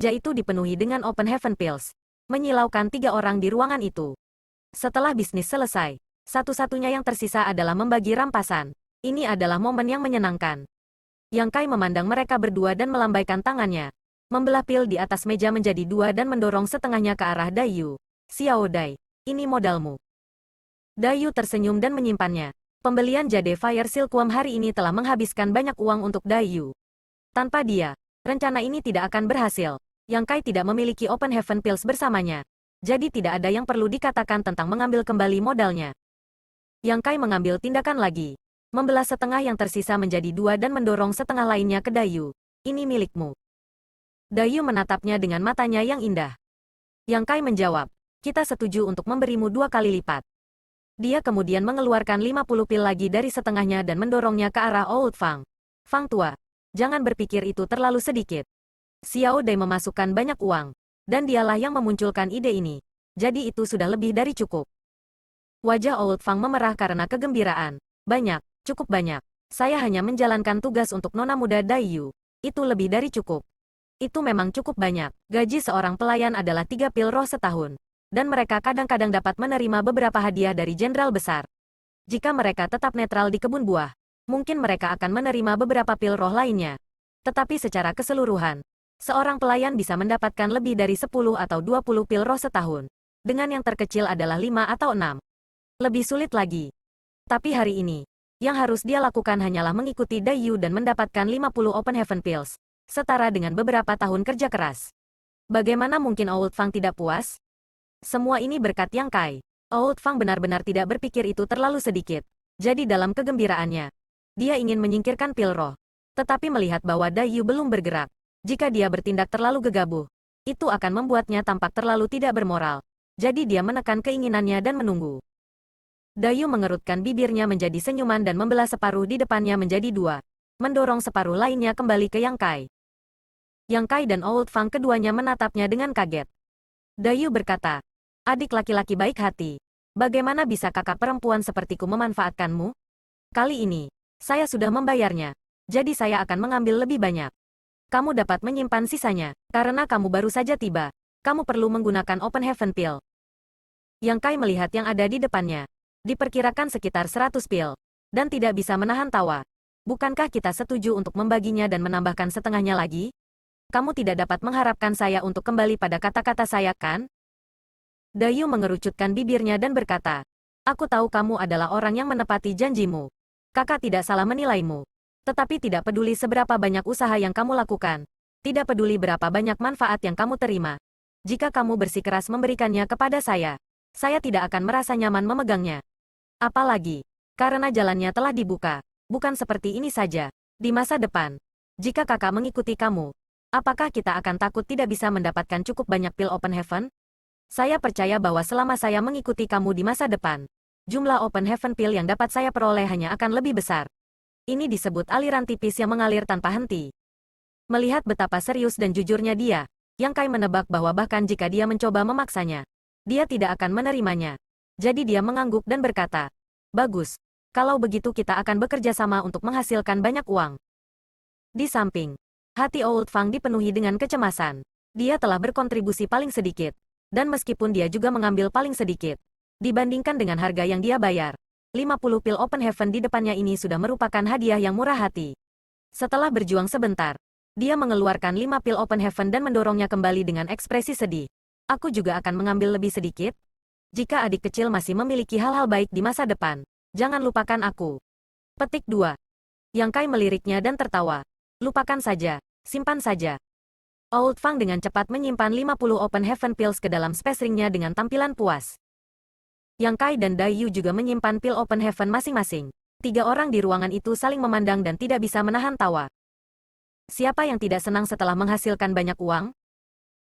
Yaitu dipenuhi dengan Open Heaven Pills. Menyilaukan 3 orang di ruangan itu. Setelah bisnis selesai, satu-satunya yang tersisa adalah membagi rampasan. Ini adalah momen yang menyenangkan. Yang Kai memandang mereka berdua dan melambaikan tangannya. Membelah pil di atas meja menjadi 2 dan mendorong setengahnya ke arah Dayu. Xiao Dai, ini modalmu. Dayu tersenyum dan menyimpannya. Pembelian Jade Fire Silkworm hari ini telah menghabiskan banyak uang untuk Dayu. Tanpa dia, rencana ini tidak akan berhasil. Yang Kai tidak memiliki Open Heaven Pills bersamanya. Jadi tidak ada yang perlu dikatakan tentang mengambil kembali modalnya. Yang Kai mengambil tindakan lagi. Membelah setengah yang tersisa menjadi 2 dan mendorong setengah lainnya ke Dayu. Ini milikmu. Dayu menatapnya dengan matanya yang indah. Yang Kai menjawab, kita setuju untuk memberimu 2 kali lipat. Dia kemudian mengeluarkan 50 pil lagi dari setengahnya dan mendorongnya ke arah Old Fang. Fang tua, jangan berpikir itu terlalu sedikit. Xiao Dai memasukkan banyak uang. Dan dialah yang memunculkan ide ini. Jadi itu sudah lebih dari cukup. Wajah Old Fang memerah karena kegembiraan. Banyak. Cukup banyak. Saya hanya menjalankan tugas untuk nona muda Dayu. Itu lebih dari cukup. Itu memang cukup banyak. Gaji seorang pelayan adalah 3 pil roh setahun. Dan mereka kadang-kadang dapat menerima beberapa hadiah dari jenderal besar. Jika mereka tetap netral di kebun buah, mungkin mereka akan menerima beberapa pil roh lainnya. Tetapi secara keseluruhan, seorang pelayan bisa mendapatkan lebih dari 10 atau 20 pil roh setahun. Dengan yang terkecil adalah 5 atau 6. Lebih sulit lagi. Tapi hari ini, yang harus dia lakukan hanyalah mengikuti Dayu dan mendapatkan 50 Open Heaven Pills, setara dengan beberapa tahun kerja keras. Bagaimana mungkin Old Fang tidak puas? Semua ini berkat Yang Kai. Old Fang benar-benar tidak berpikir itu terlalu sedikit. Jadi dalam kegembiraannya, dia ingin menyingkirkan pil roh. Tetapi melihat bahwa Dayu belum bergerak, jika dia bertindak terlalu gegabah, itu akan membuatnya tampak terlalu tidak bermoral. Jadi dia menekan keinginannya dan menunggu. Dayu mengerutkan bibirnya menjadi senyuman dan membelah separuh di depannya menjadi 2. Mendorong separuh lainnya kembali ke Yang Kai. Yang Kai dan Old Fang keduanya menatapnya dengan kaget. Dayu berkata, adik laki-laki baik hati. Bagaimana bisa kakak perempuan sepertiku memanfaatkanmu? Kali ini, saya sudah membayarnya. Jadi saya akan mengambil lebih banyak. Kamu dapat menyimpan sisanya. Karena kamu baru saja tiba, kamu perlu menggunakan Open Heaven Pill. Yang Kai melihat yang ada di depannya. Diperkirakan sekitar 100 pil. Dan tidak bisa menahan tawa. Bukankah kita setuju untuk membaginya dan menambahkan setengahnya lagi? Kamu tidak dapat mengharapkan saya untuk kembali pada kata-kata saya, kan? Dayu mengerucutkan bibirnya dan berkata, aku tahu kamu adalah orang yang menepati janjimu. Kakak tidak salah menilaimu. Tetapi tidak peduli seberapa banyak usaha yang kamu lakukan. Tidak peduli berapa banyak manfaat yang kamu terima. Jika kamu bersikeras memberikannya kepada saya tidak akan merasa nyaman memegangnya. Apalagi, karena jalannya telah dibuka. Bukan seperti ini saja. Di masa depan, jika kakak mengikuti kamu, apakah kita akan takut tidak bisa mendapatkan cukup banyak pil Open Heaven? Saya percaya bahwa selama saya mengikuti kamu di masa depan, jumlah Open Heaven Pill yang dapat saya peroleh hanya akan lebih besar. Ini disebut aliran tipis yang mengalir tanpa henti. Melihat betapa serius dan jujurnya dia, Yang Kai menebak bahwa bahkan jika dia mencoba memaksanya, dia tidak akan menerimanya. Jadi dia mengangguk dan berkata, bagus, kalau begitu kita akan bekerja sama untuk menghasilkan banyak uang. Di samping, hati Old Fang dipenuhi dengan kecemasan. Dia telah berkontribusi paling sedikit. Dan meskipun dia juga mengambil paling sedikit, dibandingkan dengan harga yang dia bayar, 50 pil Open Heaven di depannya ini sudah merupakan hadiah yang murah hati. Setelah berjuang sebentar, dia mengeluarkan 5 pil Open Heaven dan mendorongnya kembali dengan ekspresi sedih. Aku juga akan mengambil lebih sedikit. Jika adik kecil masih memiliki hal-hal baik di masa depan, jangan lupakan aku. Petik 2. Yang Kai meliriknya dan tertawa. Lupakan saja, simpan saja. Old Fang dengan cepat menyimpan 50 Open Heaven Pills ke dalam space ringnya dengan tampilan puas. Yang Kai dan Dayu juga menyimpan pil Open Heaven masing-masing. 3 orang di ruangan itu saling memandang dan tidak bisa menahan tawa. Siapa yang tidak senang setelah menghasilkan banyak uang?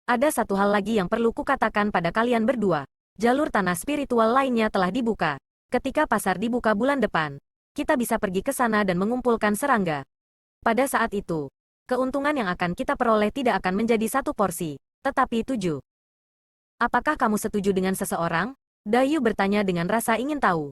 Ada satu hal lagi yang perlu kukatakan pada kalian berdua. Jalur tanah spiritual lainnya telah dibuka. Ketika pasar dibuka bulan depan, kita bisa pergi ke sana dan mengumpulkan serangga. Pada saat itu, keuntungan yang akan kita peroleh tidak akan menjadi 1 porsi, tetapi 7. Apakah kamu setuju dengan seseorang? Dayu bertanya dengan rasa ingin tahu.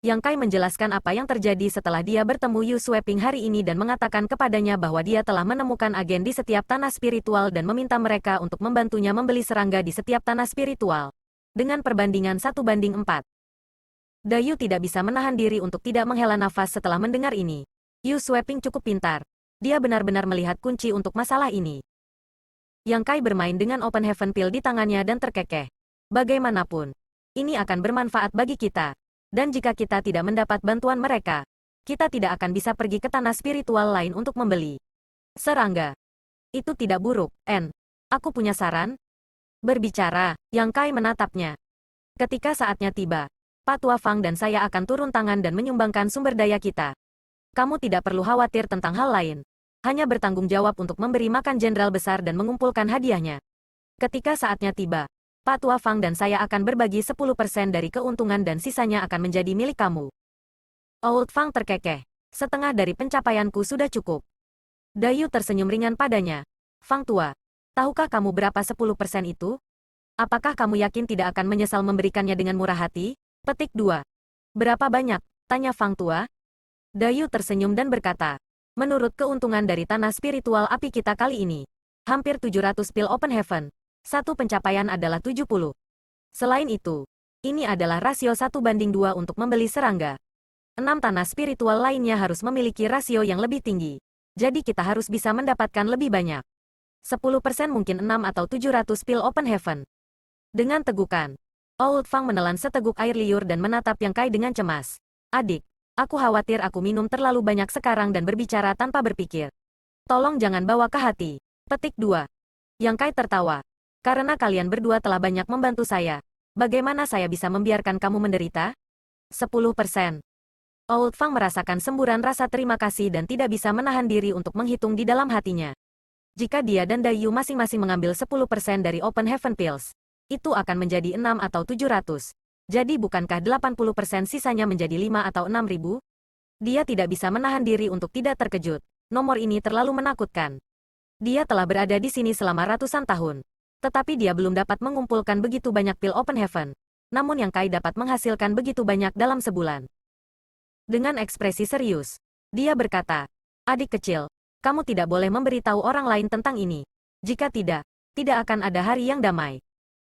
Yang Kai menjelaskan apa yang terjadi setelah dia bertemu Yu Sweeping hari ini dan mengatakan kepadanya bahwa dia telah menemukan agen di setiap tanah spiritual dan meminta mereka untuk membantunya membeli serangga di setiap tanah spiritual. Dengan perbandingan 1:4. Dayu tidak bisa menahan diri untuk tidak menghela nafas setelah mendengar ini. Yu Sweeping cukup pintar. Dia benar-benar melihat kunci untuk masalah ini. Yang Kai bermain dengan Open Heaven Pill di tangannya dan terkekeh. Bagaimanapun, ini akan bermanfaat bagi kita. Dan jika kita tidak mendapat bantuan mereka, kita tidak akan bisa pergi ke tanah spiritual lain untuk membeli serangga. Itu tidak buruk, N. Aku punya saran. Berbicara, Yang Kai menatapnya. Ketika saatnya tiba, Patua Fang dan saya akan turun tangan dan menyumbangkan sumber daya kita. Kamu tidak perlu khawatir tentang hal lain. Hanya bertanggung jawab untuk memberi makan jenderal besar dan mengumpulkan hadiahnya. Ketika saatnya tiba, Patua Fang dan saya akan berbagi 10% dari keuntungan dan sisanya akan menjadi milik kamu. Old Fang terkekeh. Setengah dari pencapaianku sudah cukup. Dayu tersenyum ringan padanya. Fang tua, tahukah kamu berapa 10% itu? Apakah kamu yakin tidak akan menyesal memberikannya dengan murah hati? Petik 2. Berapa banyak? Tanya Fang tua. Dayu tersenyum dan berkata, menurut keuntungan dari tanah spiritual api kita kali ini, hampir 700 pil Open Heaven. Satu pencapaian adalah 70. Selain itu, ini adalah rasio 1:2 untuk membeli serangga. 6 tanah spiritual lainnya harus memiliki rasio yang lebih tinggi. Jadi kita harus bisa mendapatkan lebih banyak. 10% mungkin 6 atau 700 pil Open Heaven. Dengan tegukan, Old Fang menelan seteguk air liur dan menatap Yang Kai dengan cemas. Adik, aku khawatir aku minum terlalu banyak sekarang dan berbicara tanpa berpikir. Tolong jangan bawa ke hati. Petik 2. Yang Kai tertawa. Karena kalian berdua telah banyak membantu saya, bagaimana saya bisa membiarkan kamu menderita? 10%. Old Fang merasakan semburan rasa terima kasih dan tidak bisa menahan diri untuk menghitung di dalam hatinya. Jika dia dan Dayu masing-masing mengambil 10% dari Open Heaven Pills, itu akan menjadi 6 atau 700. Jadi bukankah 80% sisanya menjadi 5 atau 6.000? Dia tidak bisa menahan diri untuk tidak terkejut. Nomor ini terlalu menakutkan. Dia telah berada di sini selama ratusan tahun. Tetapi dia belum dapat mengumpulkan begitu banyak pil Open Heaven. Namun Yang Kai dapat menghasilkan begitu banyak dalam sebulan. Dengan ekspresi serius, dia berkata, adik kecil, kamu tidak boleh memberitahu orang lain tentang ini. Jika tidak, tidak akan ada hari yang damai.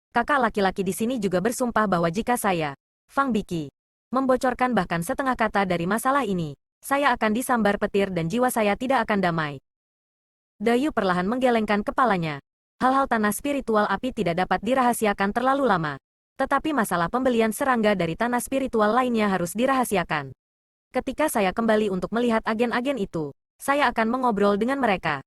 Kakak laki-laki di sini juga bersumpah bahwa jika saya, Fang Biki, membocorkan bahkan setengah kata dari masalah ini, saya akan disambar petir dan jiwa saya tidak akan damai. Dayu perlahan menggelengkan kepalanya. Hal-hal tanah spiritual api tidak dapat dirahasiakan terlalu lama. Tetapi masalah pembelian serangga dari tanah spiritual lainnya harus dirahasiakan. Ketika saya kembali untuk melihat agen-agen itu, saya akan mengobrol dengan mereka.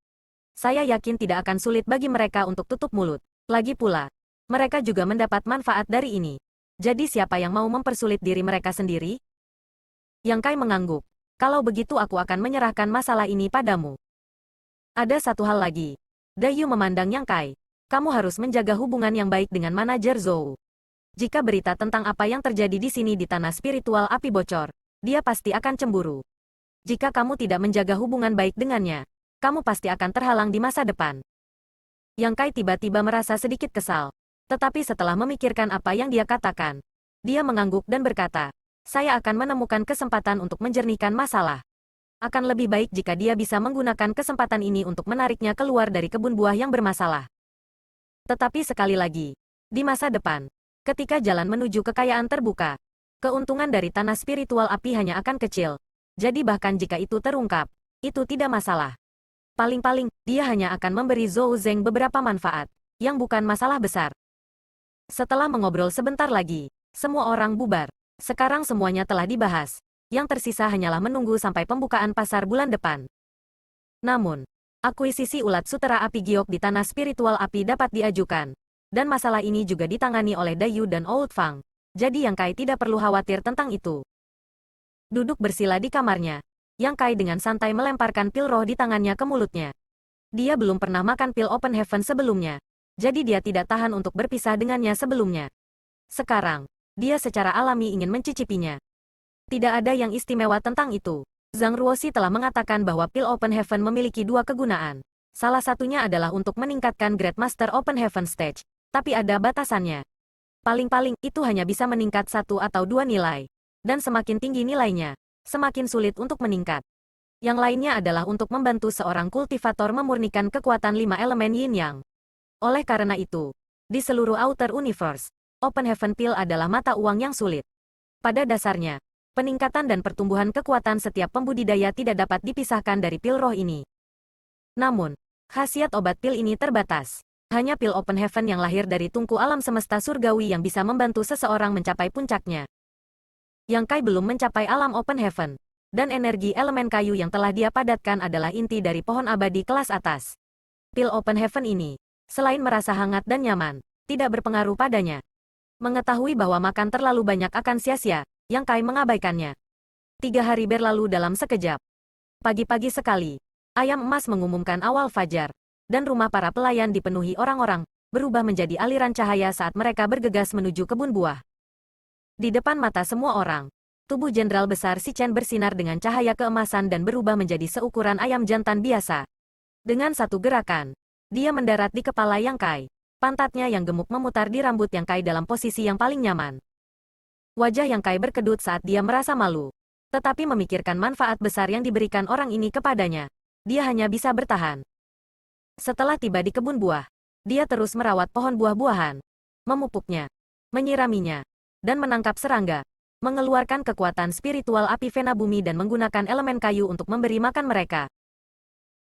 Saya yakin tidak akan sulit bagi mereka untuk tutup mulut. Lagi pula, mereka juga mendapat manfaat dari ini. Jadi siapa yang mau mempersulit diri mereka sendiri? Yang Kai mengangguk. Kalau begitu aku akan menyerahkan masalah ini padamu. Ada satu hal lagi. Dayu memandang Yang Kai. Kamu harus menjaga hubungan yang baik dengan manajer Zhou. Jika berita tentang apa yang terjadi di sini di tanah spiritual api bocor, dia pasti akan cemburu. Jika kamu tidak menjaga hubungan baik dengannya, kamu pasti akan terhalang di masa depan. Yang Kai tiba-tiba merasa sedikit kesal. Tetapi setelah memikirkan apa yang dia katakan, dia mengangguk dan berkata, saya akan menemukan kesempatan untuk menjernihkan masalah. Akan lebih baik jika dia bisa menggunakan kesempatan ini untuk menariknya keluar dari kebun buah yang bermasalah. Tetapi sekali lagi, di masa depan, ketika jalan menuju kekayaan terbuka, keuntungan dari tanah spiritual api hanya akan kecil. Jadi bahkan jika itu terungkap, itu tidak masalah. Paling-paling, dia hanya akan memberi Zhou Zeng beberapa manfaat, yang bukan masalah besar. Setelah mengobrol sebentar lagi, semua orang bubar. Sekarang semuanya telah dibahas. Yang tersisa hanyalah menunggu sampai pembukaan pasar bulan depan. Namun, akuisisi ulat sutera api giok di tanah spiritual api dapat diajukan. Dan masalah ini juga ditangani oleh Dayu dan Old Fang. Jadi Yang Kai tidak perlu khawatir tentang itu. Duduk bersila di kamarnya, Yang Kai dengan santai melemparkan pil roh di tangannya ke mulutnya. Dia belum pernah makan pil Open Heaven sebelumnya. Jadi dia tidak tahan untuk berpisah dengannya sebelumnya. Sekarang, dia secara alami ingin mencicipinya. Tidak ada yang istimewa tentang itu. Zhang Ruoxi telah mengatakan bahwa pil Open Heaven memiliki dua kegunaan. Salah satunya adalah untuk meningkatkan Great Master Open Heaven Stage. Tapi ada batasannya. Paling-paling, itu hanya bisa meningkat 1 atau 2 nilai. Dan semakin tinggi nilainya, semakin sulit untuk meningkat. Yang lainnya adalah untuk membantu seorang kultivator memurnikan kekuatan 5 elemen yin yang. Oleh karena itu, di seluruh Outer Universe, Open Heaven Pill adalah mata uang yang sulit. Pada dasarnya, peningkatan dan pertumbuhan kekuatan setiap pembudidaya tidak dapat dipisahkan dari pil roh ini. Namun, khasiat obat pil ini terbatas. Hanya pil Open Heaven yang lahir dari tungku alam semesta surgawi yang bisa membantu seseorang mencapai puncaknya. Yang Kai belum mencapai alam Open Heaven, dan energi elemen kayu yang telah dia padatkan adalah inti dari pohon abadi kelas atas. Pil Open Heaven ini, selain merasa hangat dan nyaman, tidak berpengaruh padanya. Mengetahui bahwa makan terlalu banyak akan sia-sia, Yang Kai mengabaikannya. 3 hari berlalu dalam sekejap. Pagi-pagi sekali, ayam emas mengumumkan awal fajar, dan rumah para pelayan dipenuhi orang-orang, berubah menjadi aliran cahaya saat mereka bergegas menuju kebun buah. Di depan mata semua orang, tubuh Jenderal Besar Si Chen bersinar dengan cahaya keemasan dan berubah menjadi seukuran ayam jantan biasa. Dengan satu gerakan, dia mendarat di kepala Yang Kai. Pantatnya yang gemuk memutar di rambut Yang Kai dalam posisi yang paling nyaman. Wajah Yang Kai berkedut saat dia merasa malu. Tetapi memikirkan manfaat besar yang diberikan orang ini kepadanya, dia hanya bisa bertahan. Setelah tiba di kebun buah, dia terus merawat pohon buah-buahan, memupuknya, menyiraminya, dan menangkap serangga, mengeluarkan kekuatan spiritual api Vena bumi dan menggunakan elemen kayu untuk memberi makan mereka.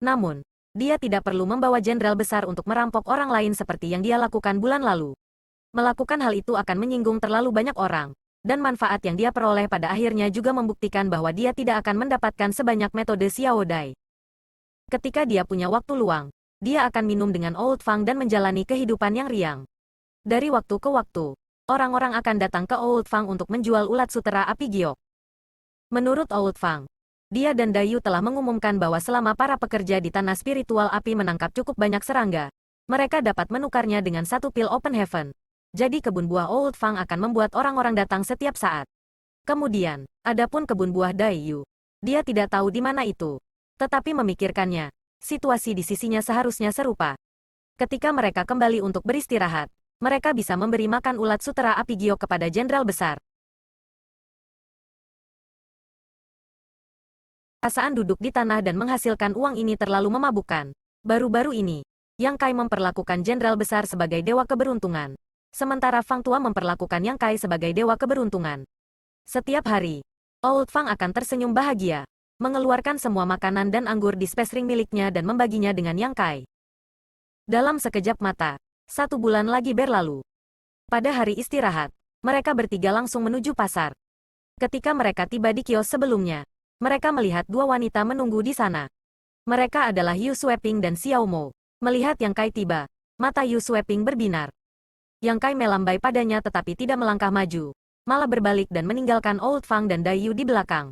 Namun, dia tidak perlu membawa jenderal besar untuk merampok orang lain seperti yang dia lakukan bulan lalu. Melakukan hal itu akan menyinggung terlalu banyak orang, dan manfaat yang dia peroleh pada akhirnya juga membuktikan bahwa dia tidak akan mendapatkan sebanyak metode Xiao Dai. Ketika dia punya waktu luang, dia akan minum dengan Old Fang dan menjalani kehidupan yang riang. Dari waktu ke waktu, orang-orang akan datang ke Old Fang untuk menjual ulat sutera api giok. Menurut Old Fang, dia dan Dayu telah mengumumkan bahwa selama para pekerja di tanah spiritual api menangkap cukup banyak serangga, mereka dapat menukarnya dengan satu pil Open Heaven. Jadi kebun buah Old Fang akan membuat orang-orang datang setiap saat. Kemudian, adapun kebun buah Dayu, dia tidak tahu di mana itu. Tetapi memikirkannya, situasi di sisinya seharusnya serupa. Ketika mereka kembali untuk beristirahat, mereka bisa memberi makan ulat sutera api giok kepada jenderal besar. Perasaan duduk di tanah dan menghasilkan uang ini terlalu memabukkan. Baru-baru ini, Yang Kai memperlakukan jenderal besar sebagai dewa keberuntungan. Sementara Fang Tua memperlakukan Yang Kai sebagai dewa keberuntungan. Setiap hari, Old Fang akan tersenyum bahagia, mengeluarkan semua makanan dan anggur di space ring miliknya dan membaginya dengan Yang Kai. Dalam sekejap mata, 1 bulan lagi berlalu. Pada hari istirahat, mereka bertiga langsung menuju pasar. Ketika mereka tiba di kios sebelumnya, mereka melihat 2 wanita menunggu di sana. Mereka adalah Yu Sweeping dan Xiao Mo. Melihat Yang Kai tiba, mata Yu Sweeping berbinar. Yang Kai melambai padanya tetapi tidak melangkah maju, malah berbalik dan meninggalkan Old Fang dan Dayu di belakang.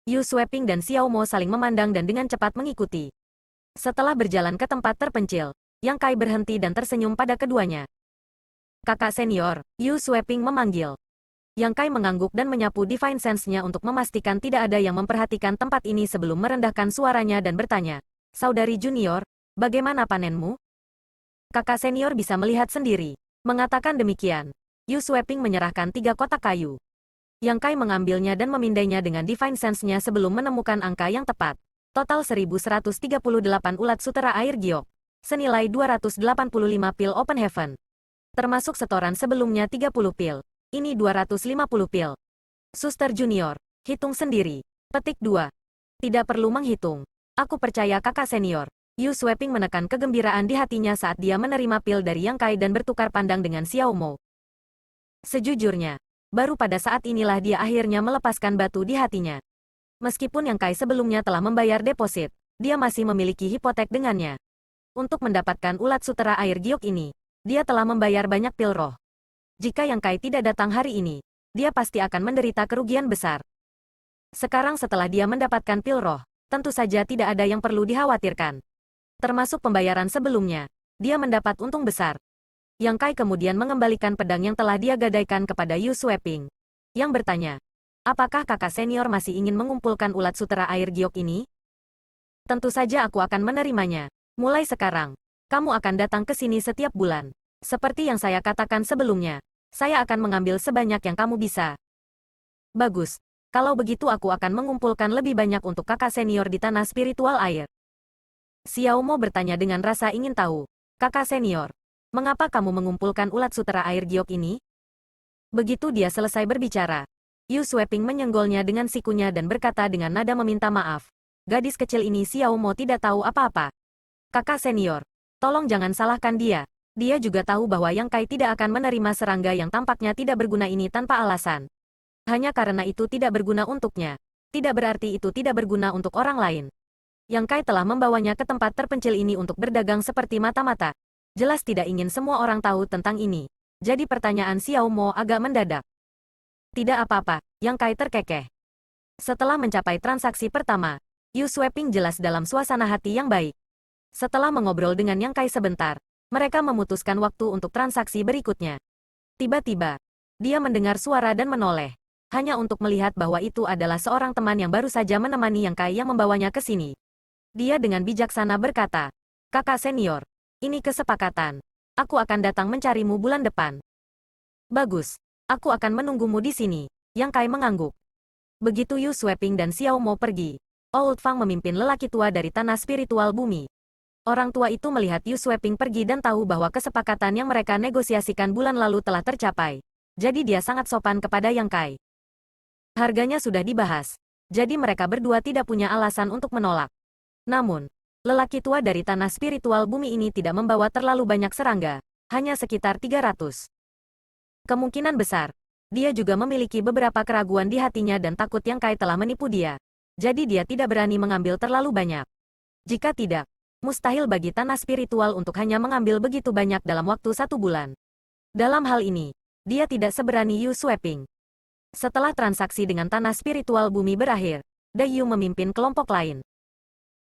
Yu Sweeping dan Xiao Mo saling memandang dan dengan cepat mengikuti. Setelah berjalan ke tempat terpencil, Yang Kai berhenti dan tersenyum pada keduanya. Kakak senior, Yu Sweeping memanggil. Yang Kai mengangguk dan menyapu Divine Sense-nya untuk memastikan tidak ada yang memperhatikan tempat ini sebelum merendahkan suaranya dan bertanya, "Saudari junior, bagaimana panenmu?" Kakak senior bisa melihat sendiri. Mengatakan demikian, Yu Sweeping menyerahkan 3 kotak kayu. Yang Kai mengambilnya dan memindainya dengan Divine Sense-nya sebelum menemukan angka yang tepat. Total 1138 ulat sutera air giok, senilai 285 pil Open Heaven. Termasuk setoran sebelumnya 30 pil. Ini 250 pil. Suster junior, hitung sendiri. Petik 2. Tidak perlu menghitung. Aku percaya kakak senior. Yu Sweeping menekan kegembiraan di hatinya saat dia menerima pil dari Yang Kai dan bertukar pandang dengan Xiao Mo. Sejujurnya, baru pada saat inilah dia akhirnya melepaskan batu di hatinya. Meskipun Yang Kai sebelumnya telah membayar deposit, dia masih memiliki hipotek dengannya. Untuk mendapatkan ulat sutera air giok ini, dia telah membayar banyak pil roh. Jika Yang Kai tidak datang hari ini, dia pasti akan menderita kerugian besar. Sekarang setelah dia mendapatkan pil roh, tentu saja tidak ada yang perlu dikhawatirkan. Termasuk pembayaran sebelumnya, dia mendapat untung besar. Yang Kai kemudian mengembalikan pedang yang telah dia gadaikan kepada Yu Sweeping. Yang bertanya, apakah kakak senior masih ingin mengumpulkan ulat sutera air giok ini? Tentu saja aku akan menerimanya. Mulai sekarang, kamu akan datang ke sini setiap bulan. Seperti yang saya katakan sebelumnya, saya akan mengambil sebanyak yang kamu bisa. Bagus. Kalau begitu aku akan mengumpulkan lebih banyak untuk kakak senior di tanah spiritual air. Xiao Mo bertanya dengan rasa ingin tahu. Kakak senior, mengapa kamu mengumpulkan ulat sutera air giok ini? Begitu dia selesai berbicara, Yu Sweeping menyenggolnya dengan sikunya dan berkata dengan nada meminta maaf. Gadis kecil ini Xiao Mo tidak tahu apa-apa. Kakak senior, tolong jangan salahkan dia. Dia juga tahu bahwa Yang Kai tidak akan menerima serangga yang tampaknya tidak berguna ini tanpa alasan. Hanya karena itu tidak berguna untuknya. Tidak berarti itu tidak berguna untuk orang lain. Yang Kai telah membawanya ke tempat terpencil ini untuk berdagang seperti mata-mata. Jelas tidak ingin semua orang tahu tentang ini. Jadi pertanyaan Xiao Mo agak mendadak. Tidak apa-apa, Yang Kai terkekeh. Setelah mencapai transaksi pertama, Yu Sweeping jelas dalam suasana hati yang baik. Setelah mengobrol dengan Yang Kai sebentar, mereka memutuskan waktu untuk transaksi berikutnya. Tiba-tiba, dia mendengar suara dan menoleh. Hanya untuk melihat bahwa itu adalah seorang teman yang baru saja menemani Yang Kai yang membawanya ke sini. Dia dengan bijaksana berkata, "Kakak senior, ini kesepakatan. Aku akan datang mencarimu bulan depan." "Bagus. Aku akan menunggumu di sini." Yang Kai mengangguk. Begitu Yu Sweeping dan Xiao Mo pergi, Old Fang memimpin lelaki tua dari tanah spiritual bumi. Orang tua itu melihat Yu Sweeping pergi dan tahu bahwa kesepakatan yang mereka negosiasikan bulan lalu telah tercapai. Jadi dia sangat sopan kepada Yang Kai. Harganya sudah dibahas. Jadi mereka berdua tidak punya alasan untuk menolak. Namun, lelaki tua dari tanah spiritual bumi ini tidak membawa terlalu banyak serangga, hanya sekitar 300. Kemungkinan besar, dia juga memiliki beberapa keraguan di hatinya dan takut Yang Kai telah menipu dia. Jadi dia tidak berani mengambil terlalu banyak. Jika tidak, mustahil bagi tanah spiritual untuk hanya mengambil begitu banyak dalam waktu 1 bulan. Dalam hal ini, dia tidak seberani Yu Sweeping. Setelah transaksi dengan tanah spiritual bumi berakhir, Dayu memimpin kelompok lain.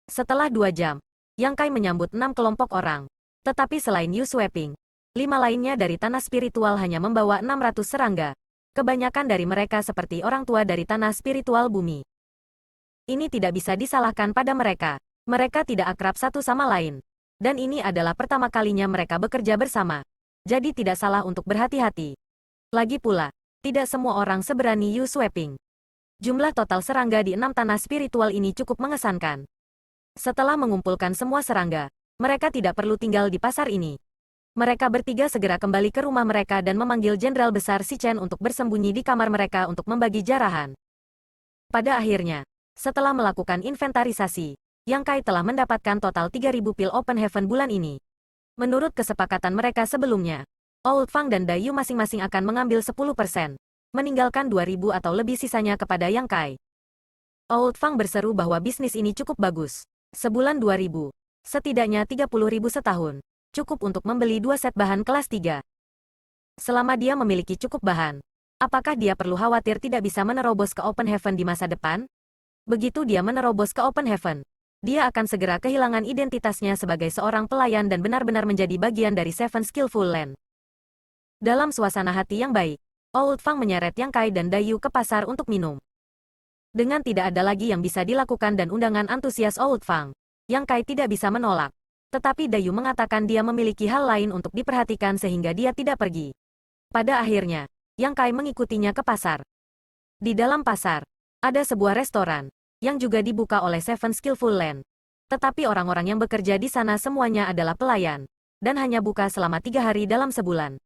Setelah 2 jam, Yang Kai menyambut 6 kelompok orang. Tetapi selain Yu Sweeping, 5 lainnya dari tanah spiritual hanya membawa 600 serangga. Kebanyakan dari mereka seperti orang tua dari tanah spiritual bumi. Ini tidak bisa disalahkan pada mereka. Mereka tidak akrab satu sama lain. Dan ini adalah pertama kalinya mereka bekerja bersama. Jadi tidak salah untuk berhati-hati. Lagi pula, tidak semua orang seberani Yu Sweeping. Jumlah total serangga di 6 tanah spiritual ini cukup mengesankan. Setelah mengumpulkan semua serangga, mereka tidak perlu tinggal di pasar ini. Mereka bertiga segera kembali ke rumah mereka dan memanggil Jenderal Besar Si Chen untuk bersembunyi di kamar mereka untuk membagi jarahan. Pada akhirnya, setelah melakukan inventarisasi, Yang Kai telah mendapatkan total 3.000 pil Open Heaven bulan ini. Menurut kesepakatan mereka sebelumnya, Old Fang dan Dayu masing-masing akan mengambil 10%, meninggalkan 2.000 atau lebih sisanya kepada Yang Kai. Old Fang berseru bahwa bisnis ini cukup bagus. Sebulan 2.000, setidaknya 30.000 setahun. Cukup untuk membeli 2 set bahan kelas 3. Selama dia memiliki cukup bahan, apakah dia perlu khawatir tidak bisa menerobos ke Open Heaven di masa depan? Begitu dia menerobos ke Open Heaven, dia akan segera kehilangan identitasnya sebagai seorang pelayan dan benar-benar menjadi bagian dari Seven Skillful Land. Dalam suasana hati yang baik, Old Fang menyeret Yang Kai dan Dayu ke pasar untuk minum. Dengan tidak ada lagi yang bisa dilakukan dan undangan antusias Old Fang, Yang Kai tidak bisa menolak. Tetapi Dayu mengatakan dia memiliki hal lain untuk diperhatikan sehingga dia tidak pergi. Pada akhirnya, Yang Kai mengikutinya ke pasar. Di dalam pasar, ada sebuah restoran, yang juga dibuka oleh Seven Skillful Land. Tetapi orang-orang yang bekerja di sana semuanya adalah pelayan, dan hanya buka selama 3 hari dalam sebulan.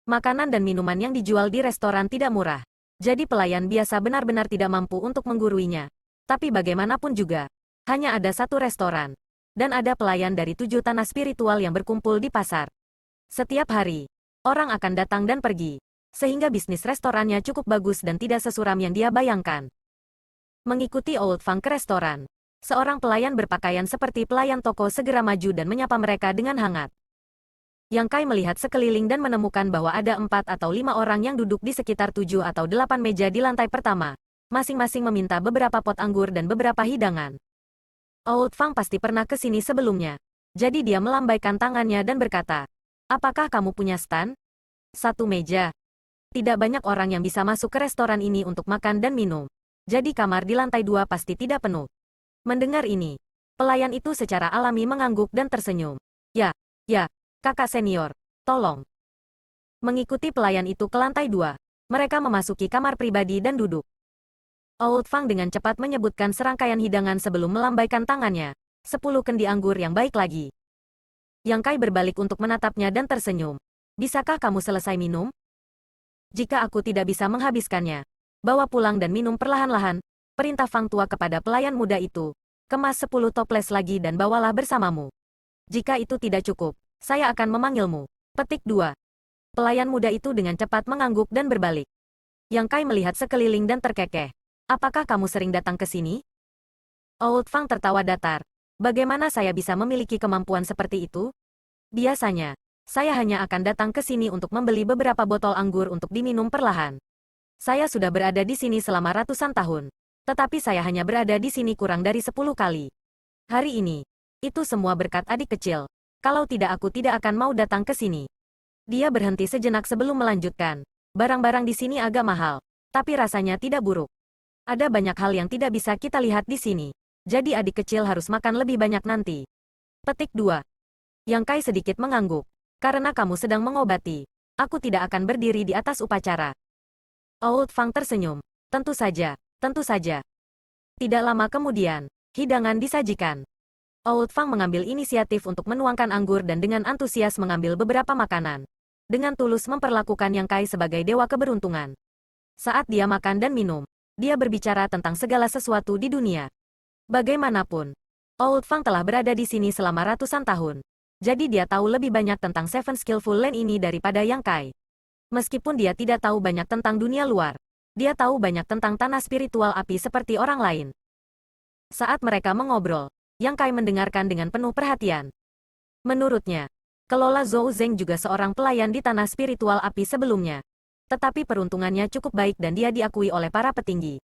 Makanan dan minuman yang dijual di restoran tidak murah. Jadi pelayan biasa benar-benar tidak mampu untuk mengguruinya. Tapi bagaimanapun juga, hanya ada 1 restoran. Dan ada pelayan dari 7 tanah spiritual yang berkumpul di pasar. Setiap hari, orang akan datang dan pergi. Sehingga bisnis restorannya cukup bagus dan tidak sesuram yang dia bayangkan. Mengikuti Old Fang ke restoran, seorang pelayan berpakaian seperti pelayan toko segera maju dan menyapa mereka dengan hangat. Yang Kai melihat sekeliling dan menemukan bahwa ada 4 atau 5 orang yang duduk di sekitar 7 atau 8 meja di lantai pertama. Masing-masing meminta beberapa pot anggur dan beberapa hidangan. Old Fang pasti pernah ke sini sebelumnya. Jadi dia melambaikan tangannya dan berkata, "Apakah kamu punya stan?" 1 meja. Tidak banyak orang yang bisa masuk ke restoran ini untuk makan dan minum. Jadi kamar di lantai 2 pasti tidak penuh. Mendengar ini, pelayan itu secara alami mengangguk dan tersenyum. Ya, kakak senior, tolong." Mengikuti pelayan itu ke lantai 2, mereka memasuki kamar pribadi dan duduk. Old Fang dengan cepat menyebutkan serangkaian hidangan sebelum melambaikan tangannya. 10 kendi anggur yang baik lagi. Yang Kai berbalik untuk menatapnya dan tersenyum. Bisakah kamu selesai minum? Jika aku tidak bisa menghabiskannya, bawa pulang dan minum perlahan-lahan, perintah Fang Tua kepada pelayan muda itu. Kemas 10 toples lagi dan bawalah bersamamu. Jika itu tidak cukup, saya akan memanggilmu. Petik 2. Pelayan muda itu dengan cepat mengangguk dan berbalik. Yang Kai melihat sekeliling dan terkekeh. Apakah kamu sering datang ke sini? Old Fang tertawa datar. Bagaimana saya bisa memiliki kemampuan seperti itu? Biasanya, saya hanya akan datang ke sini untuk membeli beberapa botol anggur untuk diminum perlahan. Saya sudah berada di sini selama ratusan tahun. Tetapi saya hanya berada di sini kurang dari 10 kali. Hari ini, itu semua berkat adik kecil. Kalau tidak aku tidak akan mau datang ke sini. Dia berhenti sejenak sebelum melanjutkan. Barang-barang di sini agak mahal, tapi rasanya tidak buruk. Ada banyak hal yang tidak bisa kita lihat di sini. Jadi adik kecil harus makan lebih banyak nanti. Petik 2. Yang Kai sedikit mengangguk. Karena kamu sedang mengobati, aku tidak akan berdiri di atas upacara. Old Fang tersenyum. Tentu saja, tentu saja. Tidak lama kemudian, hidangan disajikan. Old Fang mengambil inisiatif untuk menuangkan anggur dan dengan antusias mengambil beberapa makanan. Dengan tulus memperlakukan Yang Kai sebagai dewa keberuntungan. Saat dia makan dan minum, dia berbicara tentang segala sesuatu di dunia. Bagaimanapun, Old Fang telah berada di sini selama ratusan tahun. Jadi dia tahu lebih banyak tentang Seven Skillful Land ini daripada Yang Kai. Meskipun dia tidak tahu banyak tentang dunia luar, dia tahu banyak tentang tanah spiritual api seperti orang lain. Saat mereka mengobrol, Yang Kai mendengarkan dengan penuh perhatian. Menurutnya, kelola Zhou Zeng juga seorang pelayan di tanah spiritual api sebelumnya. Tetapi peruntungannya cukup baik dan dia diakui oleh para petinggi.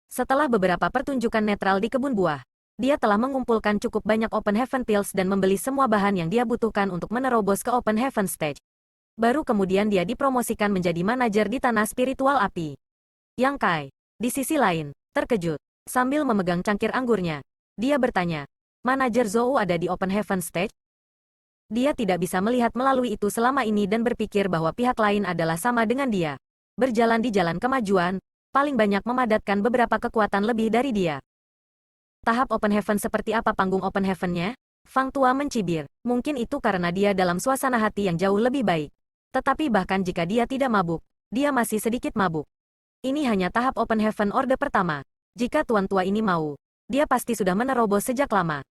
Setelah beberapa pertunjukan netral di kebun buah, dia telah mengumpulkan cukup banyak Open Heaven Pills dan membeli semua bahan yang dia butuhkan untuk menerobos ke Open Heaven Stage. Baru kemudian dia dipromosikan menjadi manajer di tanah spiritual api. Yang Kai, di sisi lain, terkejut. Sambil memegang cangkir anggurnya, dia bertanya, manajer Zhou ada di Open Heaven Stage? Dia tidak bisa melihat melalui itu selama ini dan berpikir bahwa pihak lain adalah sama dengan dia. Berjalan di jalan kemajuan, paling banyak memadatkan beberapa kekuatan lebih dari dia. Tahap Open Heaven seperti apa panggung Open Heaven-nya? Fang Tua mencibir. Mungkin itu karena dia dalam suasana hati yang jauh lebih baik. Tetapi bahkan jika dia tidak mabuk, dia masih sedikit mabuk. Ini hanya tahap Open Heaven Orde pertama. Jika Tuan Tua ini mau, dia pasti sudah menerobos sejak lama.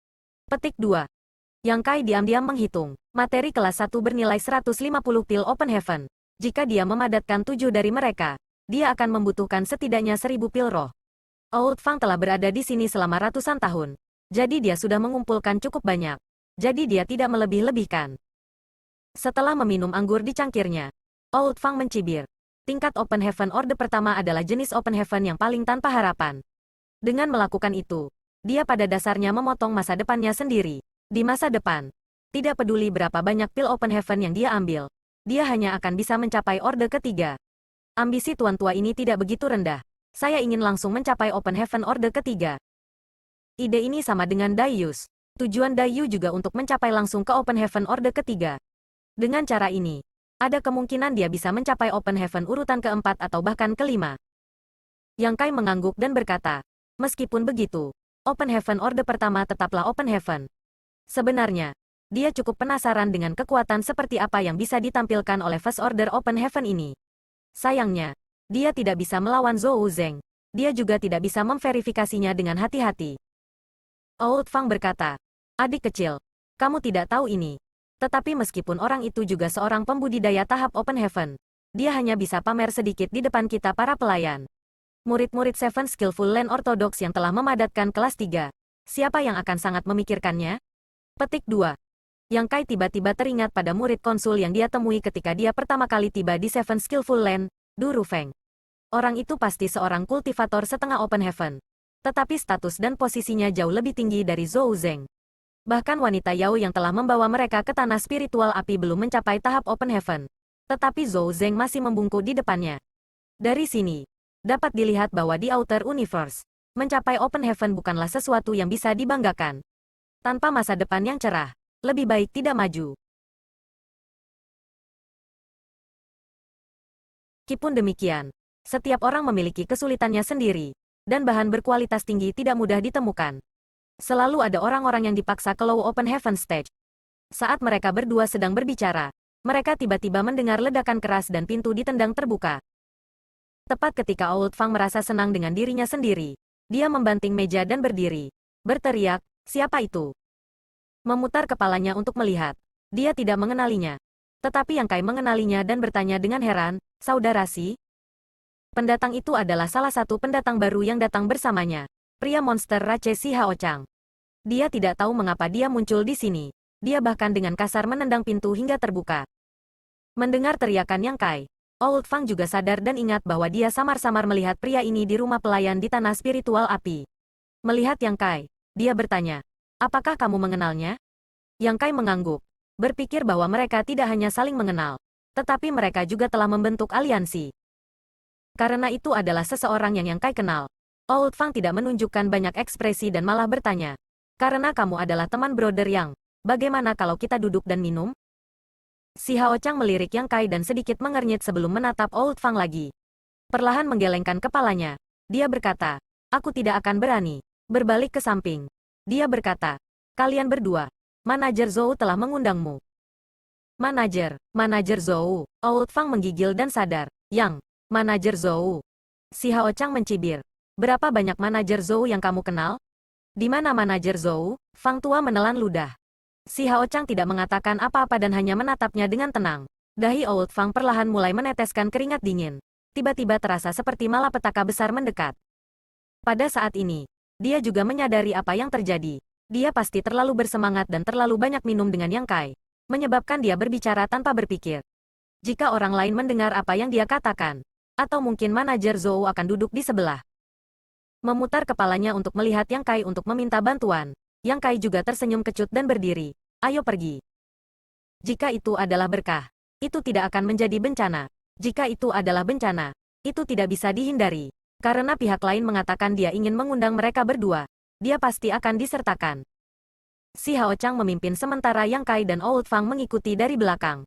Petik 2. Yang Kai diam-diam menghitung. Materi kelas 1 bernilai 150 pil Open Heaven. Jika dia memadatkan 7 dari mereka, dia akan membutuhkan setidaknya 1000 pil roh. Old Fang telah berada di sini selama ratusan tahun. Jadi dia sudah mengumpulkan cukup banyak. Jadi dia tidak melebih-lebihkan. Setelah meminum anggur di cangkirnya, Old Fang mencibir. Tingkat Open Heaven Orde pertama adalah jenis Open Heaven yang paling tanpa harapan. Dengan melakukan itu, dia pada dasarnya memotong masa depannya sendiri. Di masa depan, tidak peduli berapa banyak pil Open Heaven yang dia ambil, dia hanya akan bisa mencapai Orde ketiga. Ambisi tuan tua ini tidak begitu rendah. Saya ingin langsung mencapai Open Heaven Orde ketiga. Ide ini sama dengan Daius. Tujuan Daiyu juga untuk mencapai langsung ke Open Heaven Orde ketiga. Dengan cara ini, ada kemungkinan dia bisa mencapai Open Heaven urutan keempat atau bahkan kelima. Yang Kai mengangguk dan berkata, meskipun begitu, Open Heaven Orde pertama tetaplah Open Heaven. Sebenarnya, dia cukup penasaran dengan kekuatan seperti apa yang bisa ditampilkan oleh First Order Open Heaven ini. Sayangnya, dia tidak bisa melawan Zhou Zeng. Dia juga tidak bisa memverifikasinya dengan hati-hati. Old Fang berkata, adik kecil, kamu tidak tahu ini. Tetapi meskipun orang itu juga seorang pembudidaya tahap Open Heaven, dia hanya bisa pamer sedikit di depan kita para pelayan. Murid-murid Seven Skillful Land Orthodox yang telah memadatkan kelas 3. Siapa yang akan sangat memikirkannya? Petik 2. Yang Kai tiba-tiba teringat pada murid konsul yang dia temui ketika dia pertama kali tiba di Seven Skillful Land, Du Rufeng. Orang itu pasti seorang kultivator setengah Open Heaven. Tetapi status dan posisinya jauh lebih tinggi dari Zhou Zeng. Bahkan wanita Yao yang telah membawa mereka ke tanah spiritual api belum mencapai tahap Open Heaven. Tetapi Zhou Zeng masih membungkuk di depannya. Dari sini, dapat dilihat bahwa di Outer Universe, mencapai Open Heaven bukanlah sesuatu yang bisa dibanggakan. Tanpa masa depan yang cerah, lebih baik tidak maju. Meskipun demikian, setiap orang memiliki kesulitannya sendiri. dan bahan berkualitas tinggi tidak mudah ditemukan. Selalu ada orang-orang yang dipaksa ke Low Open Heaven Stage. Saat mereka berdua sedang berbicara, mereka tiba-tiba mendengar ledakan keras dan pintu ditendang terbuka. Tepat ketika Old Fang merasa senang dengan dirinya sendiri, dia membanting meja dan berdiri. Berteriak, "Siapa itu?" Memutar kepalanya untuk melihat. Dia tidak mengenalinya. Tetapi Yang Kai mengenalinya dan bertanya dengan heran, "Saudara Si?" Pendatang itu adalah salah satu pendatang baru yang datang bersamanya. Pria monster Rache Si Hao Chang. Dia tidak tahu mengapa dia muncul di sini. Dia bahkan dengan kasar menendang pintu hingga terbuka. Mendengar teriakan Yang Kai, Old Fang juga sadar dan ingat bahwa dia samar-samar melihat pria ini di rumah pelayan di tanah spiritual api. Melihat Yang Kai, dia bertanya, "Apakah kamu mengenalnya?" Yang Kai mengangguk, berpikir bahwa mereka tidak hanya saling mengenal, tetapi mereka juga telah membentuk aliansi. Karena itu adalah seseorang yang Yang Kai kenal. Old Fang tidak menunjukkan banyak ekspresi dan malah bertanya, "Karena kamu adalah teman brother Yang, bagaimana kalau kita duduk dan minum?" Si Hao Chang melirik Yang Kai dan sedikit mengernyit sebelum menatap Old Fang lagi. Perlahan menggelengkan kepalanya, dia berkata, "Aku tidak akan berani." Berbalik ke samping, dia berkata, "Kalian berdua, Manajer Zhou telah mengundangmu." Manajer Zhou." Old Fang menggigil dan sadar, "Yang, Manajer Zhou." Si Hao Chang mencibir, "Berapa banyak Manajer Zhou yang kamu kenal?" "Di mana Manajer Zhou?" Fang tua menelan ludah. Si Hao Chang tidak mengatakan apa-apa dan hanya menatapnya dengan tenang. Dahi Old Fang perlahan mulai meneteskan keringat dingin. Tiba-tiba terasa seperti malapetaka besar mendekat. Pada saat ini, dia juga menyadari apa yang terjadi. Dia pasti terlalu bersemangat dan terlalu banyak minum dengan Yang Kai, menyebabkan dia berbicara tanpa berpikir. Jika orang lain mendengar apa yang dia katakan, atau mungkin Manajer Zhou akan duduk di sebelah. Memutar kepalanya untuk melihat Yang Kai untuk meminta bantuan. Yang Kai juga tersenyum kecut dan berdiri. "Ayo pergi." Jika itu adalah berkah, itu tidak akan menjadi bencana. Jika itu adalah bencana, itu tidak bisa dihindari. Karena pihak lain mengatakan dia ingin mengundang mereka berdua, dia pasti akan disertakan. Si Hao Chang memimpin sementara Yang Kai dan Old Fang mengikuti dari belakang.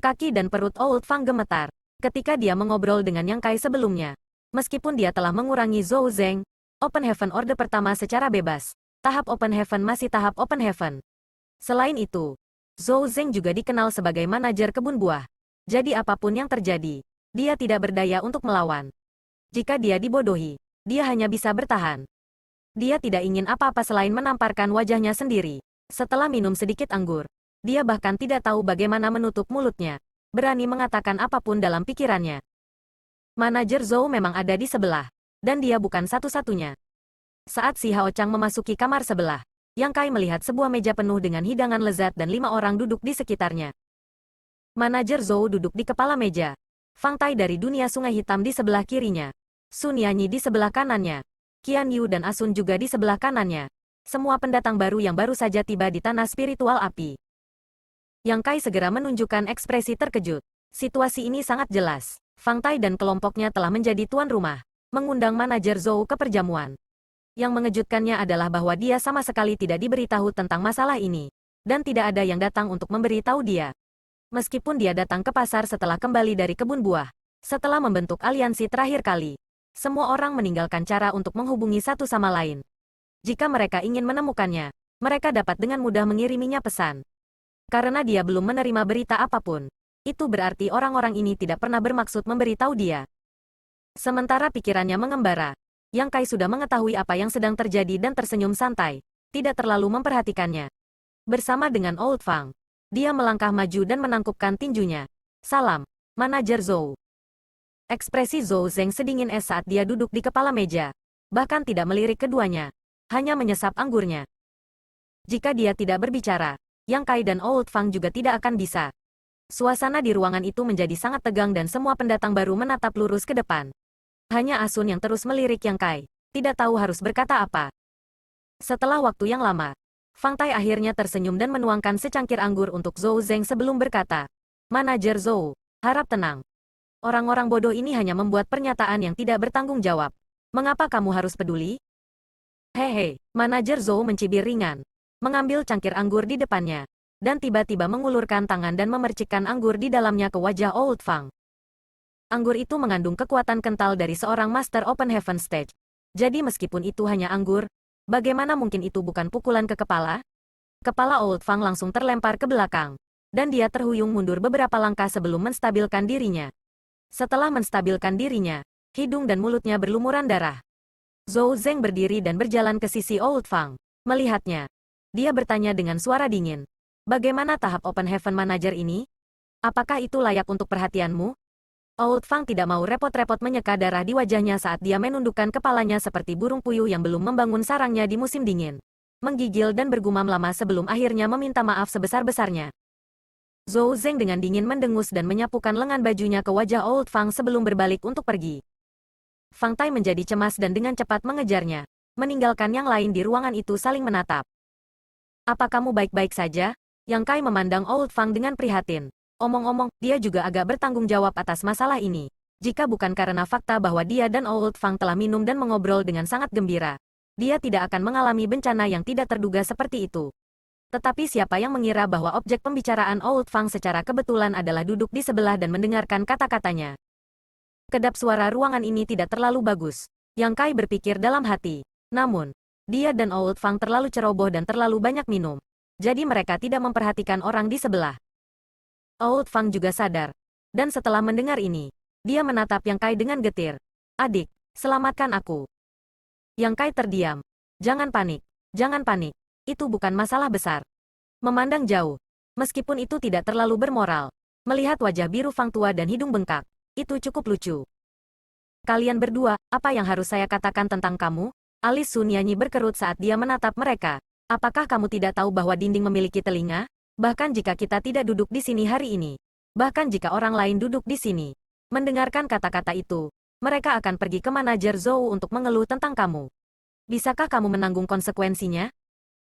Kaki dan perut Old Fang gemetar ketika dia mengobrol dengan Yang Kai sebelumnya. Meskipun dia telah mengurangi Zhou Zeng, Open Heaven Orde pertama secara bebas, tahap Open Heaven masih tahap Open Heaven. Selain itu, Zhou Zeng juga dikenal sebagai manajer kebun buah. Jadi apapun yang terjadi, dia tidak berdaya untuk melawan. Jika dia dibodohi, dia hanya bisa bertahan. Dia tidak ingin apa-apa selain menamparkan wajahnya sendiri. Setelah minum sedikit anggur, dia bahkan tidak tahu bagaimana menutup mulutnya. Berani mengatakan apapun dalam pikirannya. Manajer Zhou memang ada di sebelah, dan dia bukan satu-satunya. Saat si Hao Chang memasuki kamar sebelah, Yang Kai melihat sebuah meja penuh dengan hidangan lezat dan 5 orang duduk di sekitarnya. Manajer Zhou duduk di kepala meja. Fang Tai dari dunia sungai hitam di sebelah kirinya. Sun Yanyi di sebelah kanannya. Qian Yu dan Asun juga di sebelah kanannya. Semua pendatang baru yang baru saja tiba di tanah spiritual api. Yang Kai segera menunjukkan ekspresi terkejut. Situasi ini sangat jelas. Fang Tai dan kelompoknya telah menjadi tuan rumah, mengundang Manajer Zhou ke perjamuan. Yang mengejutkannya adalah bahwa dia sama sekali tidak diberitahu tentang masalah ini. Dan tidak ada yang datang untuk memberitahu dia. Meskipun dia datang ke pasar setelah kembali dari kebun buah. Setelah membentuk aliansi terakhir kali, semua orang meninggalkan cara untuk menghubungi satu sama lain. Jika mereka ingin menemukannya, mereka dapat dengan mudah mengiriminya pesan. Karena dia belum menerima berita apapun, itu berarti orang-orang ini tidak pernah bermaksud memberitahu dia. Sementara pikirannya mengembara, Yang Kai sudah mengetahui apa yang sedang terjadi dan tersenyum santai, tidak terlalu memperhatikannya. Bersama dengan Old Fang, dia melangkah maju dan menangkupkan tinjunya. "Salam, Manajer Zhou." Ekspresi Zhou Zeng sedingin es saat dia duduk di kepala meja, bahkan tidak melirik keduanya, hanya menyesap anggurnya. Jika dia tidak berbicara, Yang Kai dan Old Fang juga tidak akan bisa. Suasana di ruangan itu menjadi sangat tegang dan semua pendatang baru menatap lurus ke depan. Hanya Asun yang terus melirik Yang Kai, tidak tahu harus berkata apa. Setelah waktu yang lama, Fang Tai akhirnya tersenyum dan menuangkan secangkir anggur untuk Zhou Zeng sebelum berkata, "Manajer Zhou, harap tenang. Orang-orang bodoh ini hanya membuat pernyataan yang tidak bertanggung jawab. Mengapa kamu harus peduli?" "Hehe," Manajer Zhou mencibir ringan, mengambil cangkir anggur di depannya, dan tiba-tiba mengulurkan tangan dan memercikkan anggur di dalamnya ke wajah Old Fang. Anggur itu mengandung kekuatan kental dari seorang Master Open Heaven Stage. Jadi meskipun itu hanya anggur, bagaimana mungkin itu bukan pukulan ke kepala? Kepala Old Fang langsung terlempar ke belakang, dan dia terhuyung mundur beberapa langkah sebelum menstabilkan dirinya. Setelah menstabilkan dirinya, hidung dan mulutnya berlumuran darah. Zhou Zeng berdiri dan berjalan ke sisi Old Fang. Melihatnya, dia bertanya dengan suara dingin. Bagaimana tahap Open Heaven Manager ini? Apakah itu layak untuk perhatianmu? Old Fang tidak mau repot-repot menyeka darah di wajahnya saat dia menundukkan kepalanya seperti burung puyuh yang belum membangun sarangnya di musim dingin. Menggigil dan bergumam lama sebelum akhirnya meminta maaf sebesar-besarnya. Zhou Zeng dengan dingin mendengus dan menyapukan lengan bajunya ke wajah Old Fang sebelum berbalik untuk pergi. Fang Tai menjadi cemas dan dengan cepat mengejarnya, meninggalkan yang lain di ruangan itu saling menatap. Apa kamu baik-baik saja? Yang Kai memandang Old Fang dengan prihatin. Omong-omong, dia juga agak bertanggung jawab atas masalah ini. Jika bukan karena fakta bahwa dia dan Old Fang telah minum dan mengobrol dengan sangat gembira, dia tidak akan mengalami bencana yang tidak terduga seperti itu. Tetapi siapa yang mengira bahwa objek pembicaraan Old Fang secara kebetulan adalah duduk di sebelah dan mendengarkan kata-katanya. Kedap suara ruangan ini tidak terlalu bagus. Yang Kai berpikir dalam hati. Namun, dia dan Old Fang terlalu ceroboh dan terlalu banyak minum. Jadi mereka tidak memperhatikan orang di sebelah. Old Fang juga sadar. Dan setelah mendengar ini, dia menatap Yang Kai dengan getir. Adik, selamatkan aku. Yang Kai terdiam. Jangan panik. Jangan panik. Itu bukan masalah besar. Memandang jauh. Meskipun itu tidak terlalu bermoral. Melihat wajah biru Fang tua dan hidung bengkak. Itu cukup lucu. Kalian berdua, apa yang harus saya katakan tentang kamu? Alis Sun Yanyi berkerut saat dia menatap mereka. Apakah kamu tidak tahu bahwa dinding memiliki telinga? Bahkan jika kita tidak duduk di sini hari ini. Bahkan jika orang lain duduk di sini. Mendengarkan kata-kata itu, mereka akan pergi ke manajer Zhou untuk mengeluh tentang kamu. Bisakah kamu menanggung konsekuensinya?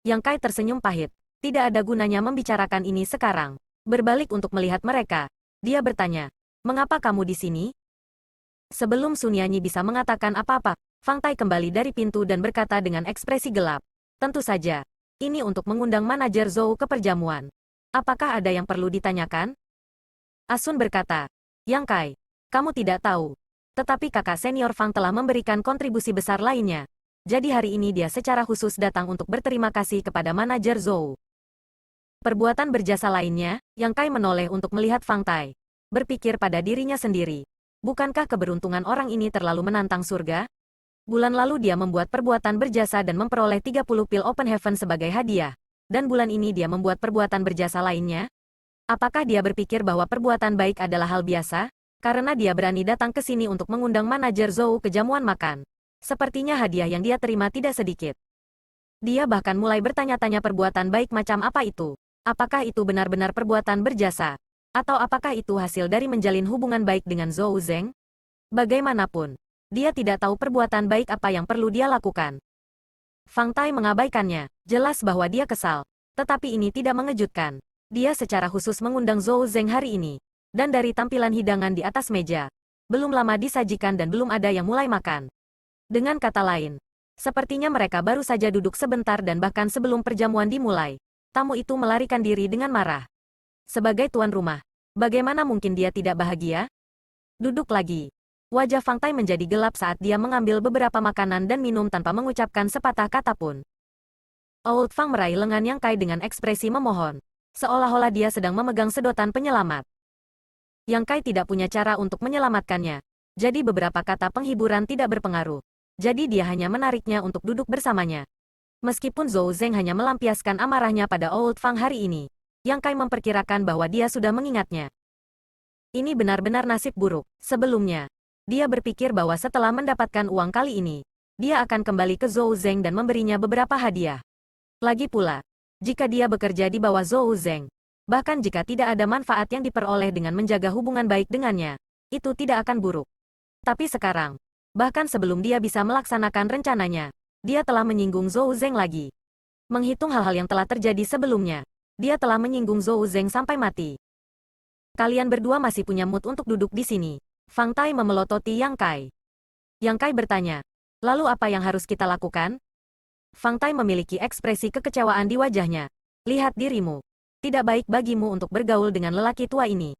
Yang Kai tersenyum pahit. Tidak ada gunanya membicarakan ini sekarang. Berbalik untuk melihat mereka, dia bertanya, mengapa kamu di sini? Sebelum Sun Yanyi bisa mengatakan apa-apa, Fang Tai kembali dari pintu dan berkata dengan ekspresi gelap. Tentu saja, ini untuk mengundang manajer Zhou ke perjamuan. Apakah ada yang perlu ditanyakan? Asun berkata, Yang Kai, kamu tidak tahu. Tetapi kakak senior Fang telah memberikan kontribusi besar lainnya. Jadi hari ini dia secara khusus datang untuk berterima kasih kepada manajer Zhou. Perbuatan berjasa lainnya, Yang Kai menoleh untuk melihat Fang Tai. Berpikir pada dirinya sendiri. Bukankah keberuntungan orang ini terlalu menantang surga? Bulan lalu dia membuat perbuatan berjasa dan memperoleh 30 pil Open Heaven sebagai hadiah. Dan bulan ini dia membuat perbuatan berjasa lainnya? Apakah dia berpikir bahwa perbuatan baik adalah hal biasa? Karena dia berani datang ke sini untuk mengundang manajer Zhou ke jamuan makan. Sepertinya hadiah yang dia terima tidak sedikit. Dia bahkan mulai bertanya-tanya perbuatan baik macam apa itu. Apakah itu benar-benar perbuatan berjasa? Atau apakah itu hasil dari menjalin hubungan baik dengan Zhou Zeng? Bagaimanapun, dia tidak tahu perbuatan baik apa yang perlu dia lakukan. Fang Tai mengabaikannya, jelas bahwa dia kesal. Tetapi ini tidak mengejutkan. Dia secara khusus mengundang Zhou Zeng hari ini. Dan dari tampilan hidangan di atas meja, belum lama disajikan dan belum ada yang mulai makan. Dengan kata lain, sepertinya mereka baru saja duduk sebentar dan bahkan sebelum perjamuan dimulai, tamu itu melarikan diri dengan marah. Sebagai tuan rumah, bagaimana mungkin dia tidak bahagia? Duduk lagi. Wajah Fang Tai menjadi gelap saat dia mengambil beberapa makanan dan minum tanpa mengucapkan sepatah kata pun. Old Fang meraih lengan Yang Kai dengan ekspresi memohon, seolah-olah dia sedang memegang sedotan penyelamat. Yang Kai tidak punya cara untuk menyelamatkannya, jadi beberapa kata penghiburan tidak berpengaruh. Jadi dia hanya menariknya untuk duduk bersamanya. Meskipun Zhou Zeng hanya melampiaskan amarahnya pada Old Fang hari ini, Yang Kai memperkirakan bahwa dia sudah mengingatnya. Ini benar-benar nasib buruk. Sebelumnya, dia berpikir bahwa setelah mendapatkan uang kali ini, dia akan kembali ke Zhou Zeng dan memberinya beberapa hadiah. Lagi pula, jika dia bekerja di bawah Zhou Zeng, bahkan jika tidak ada manfaat yang diperoleh dengan menjaga hubungan baik dengannya, itu tidak akan buruk. Tapi sekarang, bahkan sebelum dia bisa melaksanakan rencananya, dia telah menyinggung Zhou Zeng lagi. Menghitung hal-hal yang telah terjadi sebelumnya, dia telah menyinggung Zhou Zeng sampai mati. Kalian berdua masih punya mood untuk duduk di sini. Fang Tai memelototi Yang Kai. Yang Kai bertanya, lalu apa yang harus kita lakukan? Fang Tai memiliki ekspresi kekecewaan di wajahnya. Lihat dirimu. Tidak baik bagimu untuk bergaul dengan lelaki tua ini.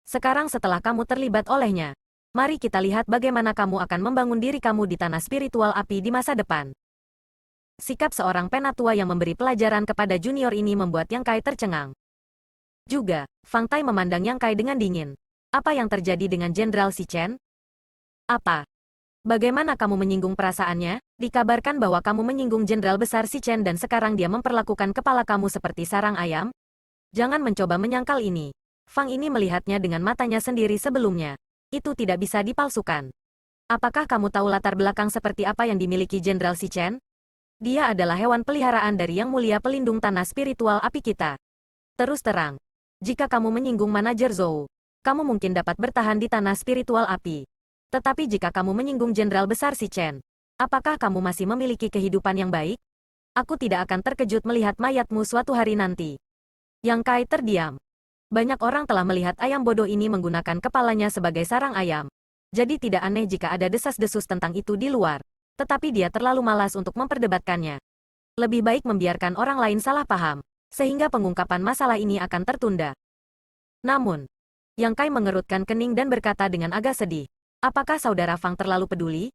Sekarang setelah kamu terlibat olehnya, Mari kita lihat bagaimana kamu akan membangun diri kamu di tanah spiritual api di masa depan. Sikap seorang penatua yang memberi pelajaran kepada junior ini membuat Yang Kai tercengang. Juga, Fang Tai memandang Yang Kai dengan dingin. Apa yang terjadi dengan Jenderal Si Chen? Apa? Bagaimana kamu menyinggung perasaannya? Dikabarkan bahwa kamu menyinggung Jenderal Besar Si Chen dan sekarang dia memperlakukan kepala kamu seperti sarang ayam? Jangan mencoba menyangkal ini. Fang ini melihatnya dengan matanya sendiri sebelumnya. Itu tidak bisa dipalsukan. Apakah kamu tahu latar belakang seperti apa yang dimiliki Jenderal Si Chen? Dia adalah hewan peliharaan dari Yang Mulia Pelindung Tanah Spiritual Api kita. Terus terang, jika kamu menyinggung manajer Zhou, kamu mungkin dapat bertahan di Tanah Spiritual Api. Tetapi jika kamu menyinggung Jenderal Besar Si Chen, apakah kamu masih memiliki kehidupan yang baik? Aku tidak akan terkejut melihat mayatmu suatu hari nanti. Yang Kai terdiam. Banyak orang telah melihat ayam bodoh ini menggunakan kepalanya sebagai sarang ayam. Jadi tidak aneh jika ada desas-desus tentang itu di luar. Tetapi dia terlalu malas untuk memperdebatkannya. Lebih baik membiarkan orang lain salah paham, sehingga pengungkapan masalah ini akan tertunda. Namun, Yang Kai mengerutkan kening dan berkata dengan agak sedih, apakah saudara Fang terlalu peduli?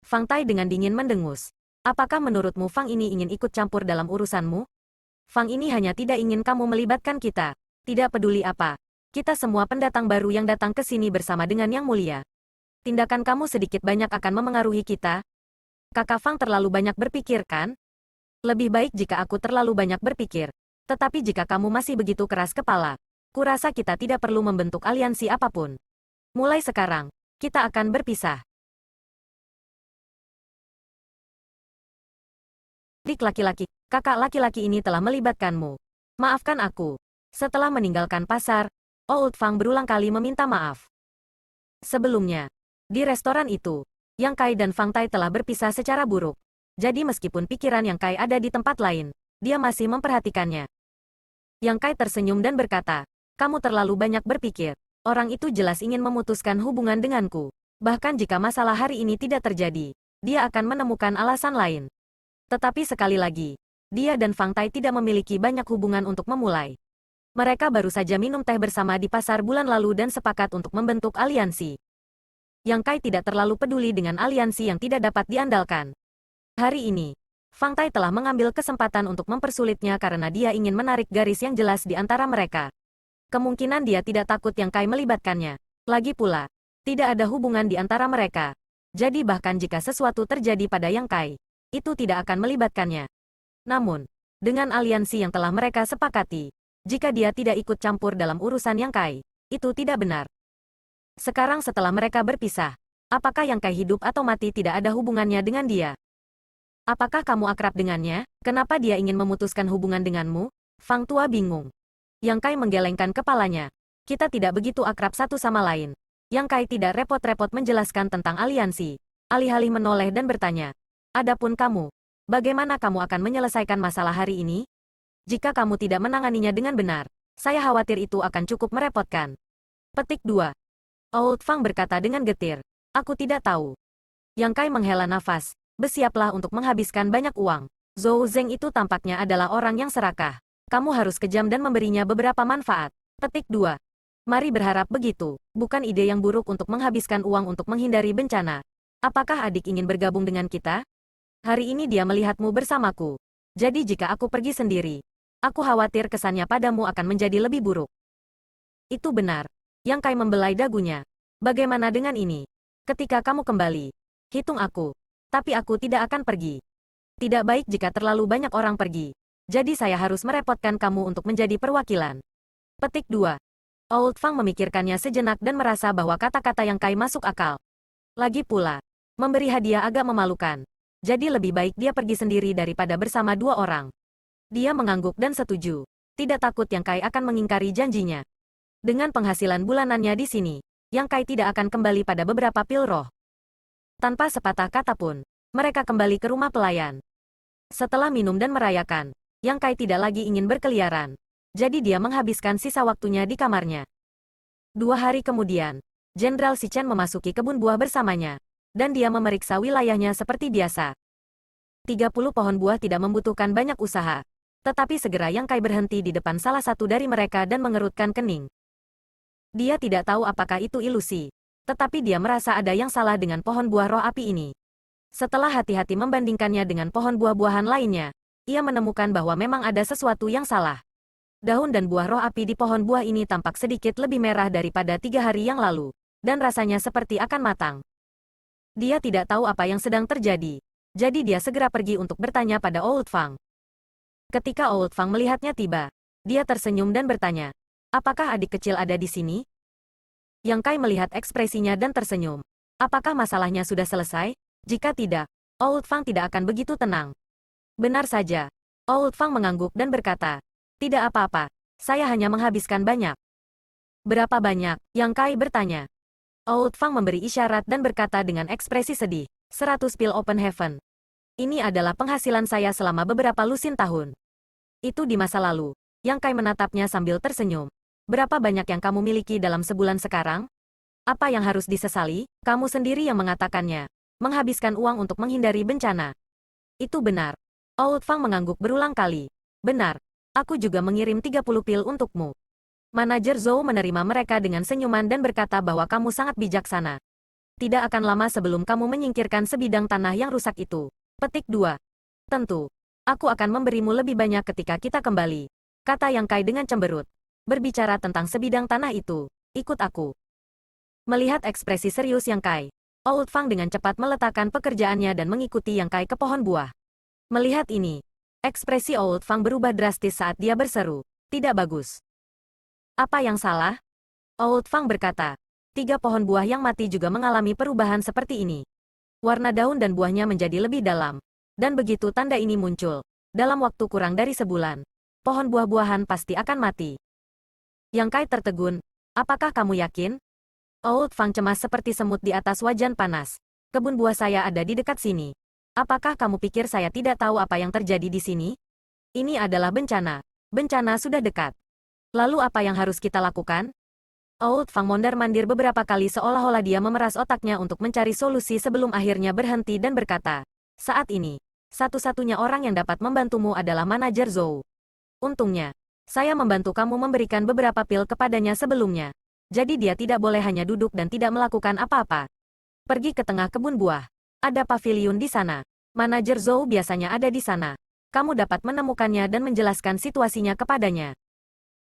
Fang Tai dengan dingin mendengus. Apakah menurutmu Fang ini ingin ikut campur dalam urusanmu? Fang ini hanya tidak ingin kamu melibatkan kita. Tidak peduli apa. Kita semua pendatang baru yang datang ke sini bersama dengan Yang Mulia. Tindakan kamu sedikit banyak akan memengaruhi kita. Kakak Fang terlalu banyak berpikir, kan? Lebih baik jika aku terlalu banyak berpikir. Tetapi jika kamu masih begitu keras kepala, kurasa kita tidak perlu membentuk aliansi apapun. Mulai sekarang, kita akan berpisah. Dik laki-laki, kakak laki-laki ini telah melibatkanmu. Maafkan aku. Setelah meninggalkan pasar, Old Fang berulang kali meminta maaf. Sebelumnya, di restoran itu, Yang Kai dan Fang Tai telah berpisah secara buruk. Jadi meskipun pikiran Yang Kai ada di tempat lain, dia masih memperhatikannya. Yang Kai tersenyum dan berkata, kamu terlalu banyak berpikir. Orang itu jelas ingin memutuskan hubungan denganku. Bahkan jika masalah hari ini tidak terjadi, dia akan menemukan alasan lain. Tetapi sekali lagi, dia dan Fang Tai tidak memiliki banyak hubungan untuk memulai. Mereka baru saja minum teh bersama di pasar bulan lalu dan sepakat untuk membentuk aliansi. Yang Kai tidak terlalu peduli dengan aliansi yang tidak dapat diandalkan. Hari ini, Fang Tai telah mengambil kesempatan untuk mempersulitnya karena dia ingin menarik garis yang jelas di antara mereka. Kemungkinan dia tidak takut Yang Kai melibatkannya. Lagi pula, tidak ada hubungan di antara mereka. Jadi bahkan jika sesuatu terjadi pada Yang Kai, itu tidak akan melibatkannya. Namun, dengan aliansi yang telah mereka sepakati, jika dia tidak ikut campur dalam urusan Yang Kai, itu tidak benar. Sekarang setelah mereka berpisah, apakah Yang Kai hidup atau mati tidak ada hubungannya dengan dia? Apakah kamu akrab dengannya? Kenapa dia ingin memutuskan hubungan denganmu? Fang Tua bingung. Yang Kai menggelengkan kepalanya. Kita tidak begitu akrab satu sama lain. Yang Kai tidak repot-repot menjelaskan tentang aliansi. Alih-alih menoleh dan bertanya, adapun kamu, bagaimana kamu akan menyelesaikan masalah hari ini? Jika kamu tidak menanganinya dengan benar, saya khawatir itu akan cukup merepotkan. Petik 2. Old Fang berkata dengan getir. Aku tidak tahu. Yang Kai menghela nafas. Bersiaplah untuk menghabiskan banyak uang. Zhou Zeng itu tampaknya adalah orang yang serakah. Kamu harus kejam dan memberinya beberapa manfaat. Petik 2. Mari berharap begitu. Bukan ide yang buruk untuk menghabiskan uang untuk menghindari bencana. Apakah adik ingin bergabung dengan kita? Hari ini dia melihatmu bersamaku. Jadi jika aku pergi sendiri, aku khawatir kesannya padamu akan menjadi lebih buruk. Itu benar. Yang Kai membelai dagunya. Bagaimana dengan ini? Ketika kamu kembali, hitung aku. Tapi aku tidak akan pergi. Tidak baik jika terlalu banyak orang pergi. Jadi saya harus merepotkan kamu untuk menjadi perwakilan. Petik 2. Old Fang memikirkannya sejenak dan merasa bahwa kata-kata Yang Kai masuk akal. Lagi pula, memberi hadiah agak memalukan. Jadi lebih baik dia pergi sendiri daripada bersama dua orang. Dia mengangguk dan setuju. Tidak takut Yang Kai akan mengingkari janjinya. Dengan penghasilan bulanannya di sini, Yang Kai tidak akan kembali pada beberapa pil roh. Tanpa sepatah kata pun, mereka kembali ke rumah pelayan. Setelah minum dan merayakan, Yang Kai tidak lagi ingin berkeliaran. Jadi dia menghabiskan sisa waktunya di kamarnya. 2 hari kemudian, Jenderal Si Chen memasuki kebun buah bersamanya. Dan dia memeriksa wilayahnya seperti biasa. 30 pohon buah tidak membutuhkan banyak usaha. Tetapi segera Yang Kai berhenti di depan salah satu dari mereka dan mengerutkan kening. Dia tidak tahu apakah itu ilusi. Tetapi dia merasa ada yang salah dengan pohon buah roh api ini. Setelah hati-hati membandingkannya dengan pohon buah-buahan lainnya, ia menemukan bahwa memang ada sesuatu yang salah. Daun dan buah roh api di pohon buah ini tampak sedikit lebih merah daripada 3 hari yang lalu, dan rasanya seperti akan matang. Dia tidak tahu apa yang sedang terjadi, jadi dia segera pergi untuk bertanya pada Old Fang. Ketika Old Fang melihatnya tiba, dia tersenyum dan bertanya, "Apakah adik kecil ada di sini?" Yang Kai melihat ekspresinya dan tersenyum. Apakah masalahnya sudah selesai? Jika tidak, Old Fang tidak akan begitu tenang. Benar saja. Old Fang mengangguk dan berkata, "Tidak apa-apa, saya hanya menghabiskan banyak." "Berapa banyak?" Yang Kai bertanya. Old Fang memberi isyarat dan berkata dengan ekspresi sedih, 100 pil Open Heaven. Ini adalah penghasilan saya selama beberapa lusin tahun. Itu di masa lalu. Yang Kai menatapnya sambil tersenyum. Berapa banyak yang kamu miliki dalam sebulan sekarang? Apa yang harus disesali? Kamu sendiri yang mengatakannya. Menghabiskan uang untuk menghindari bencana. Itu benar. Old Fang mengangguk berulang kali. Benar. Aku juga mengirim 30 pil untukmu. Manajer Zhou menerima mereka dengan senyuman dan berkata bahwa kamu sangat bijaksana. Tidak akan lama sebelum kamu menyingkirkan sebidang tanah yang rusak itu. Petik 2. Tentu. Aku akan memberimu lebih banyak ketika kita kembali. Kata Yang Kai dengan cemberut. Berbicara tentang sebidang tanah itu, ikut aku. Melihat ekspresi serius Yang Kai, Old Fang dengan cepat meletakkan pekerjaannya dan mengikuti Yang Kai ke pohon buah. Melihat ini, ekspresi Old Fang berubah drastis saat dia berseru, "Tidak bagus." "Apa yang salah?" Old Fang berkata. 3 pohon buah yang mati juga mengalami perubahan seperti ini. Warna daun dan buahnya menjadi lebih dalam. Dan begitu tanda ini muncul, dalam waktu kurang dari sebulan, pohon buah-buahan pasti akan mati. Yang Kai tertegun. "Apakah kamu yakin?" Old Fang cemas seperti semut di atas wajan panas. "Kebun buah saya ada di dekat sini. Apakah kamu pikir saya tidak tahu apa yang terjadi di sini? Ini adalah bencana. Bencana sudah dekat. Lalu apa yang harus kita lakukan?" Old Fang mondar-mandir beberapa kali seolah-olah dia memeras otaknya untuk mencari solusi sebelum akhirnya berhenti dan berkata, "Saat ini, satu-satunya orang yang dapat membantumu adalah manajer Zhou. Untungnya, saya membantu kamu memberikan beberapa pil kepadanya sebelumnya. Jadi dia tidak boleh hanya duduk dan tidak melakukan apa-apa. Pergi ke tengah kebun buah. Ada pavilion di sana. Manajer Zhou biasanya ada di sana. Kamu dapat menemukannya dan menjelaskan situasinya kepadanya.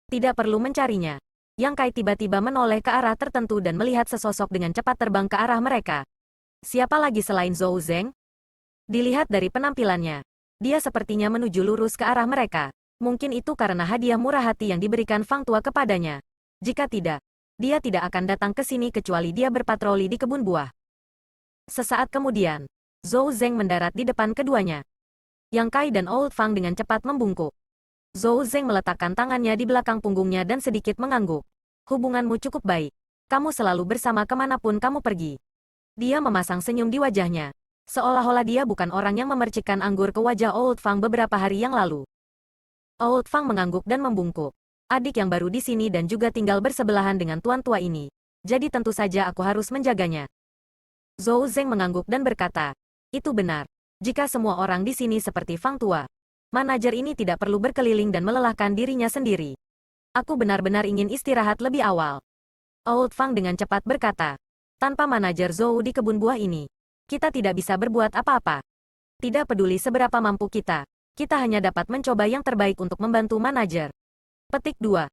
Tidak perlu mencarinya." Yang Kai tiba-tiba menoleh ke arah tertentu dan melihat sesosok dengan cepat terbang ke arah mereka. Siapa lagi selain Zhou Zeng? Dilihat dari penampilannya, dia sepertinya menuju lurus ke arah mereka. Mungkin itu karena hadiah murah hati yang diberikan Fang Tua kepadanya. Jika tidak, dia tidak akan datang ke sini kecuali dia berpatroli di kebun buah. Sesaat kemudian, Zhou Zeng mendarat di depan keduanya. Yang Kai dan Old Fang dengan cepat membungkuk. Zhou Zeng meletakkan tangannya di belakang punggungnya dan sedikit mengangguk. "Hubunganmu cukup baik. Kamu selalu bersama kemanapun kamu pergi." Dia memasang senyum di wajahnya. Seolah-olah dia bukan orang yang memercikkan anggur ke wajah Old Fang beberapa hari yang lalu. Old Fang mengangguk dan membungkuk. Adik yang baru di sini dan juga tinggal bersebelahan dengan tuan tua ini. Jadi tentu saja aku harus menjaganya. Zhou Zeng mengangguk dan berkata, "Itu benar. Jika semua orang di sini seperti Fang Tua, manajer ini tidak perlu berkeliling dan melelahkan dirinya sendiri. Aku benar-benar ingin istirahat lebih awal." Old Fang dengan cepat berkata, "Tanpa manajer Zhou di kebun buah ini, kita tidak bisa berbuat apa-apa. Tidak peduli seberapa mampu kita hanya dapat mencoba yang terbaik untuk membantu manajer." Petik 2.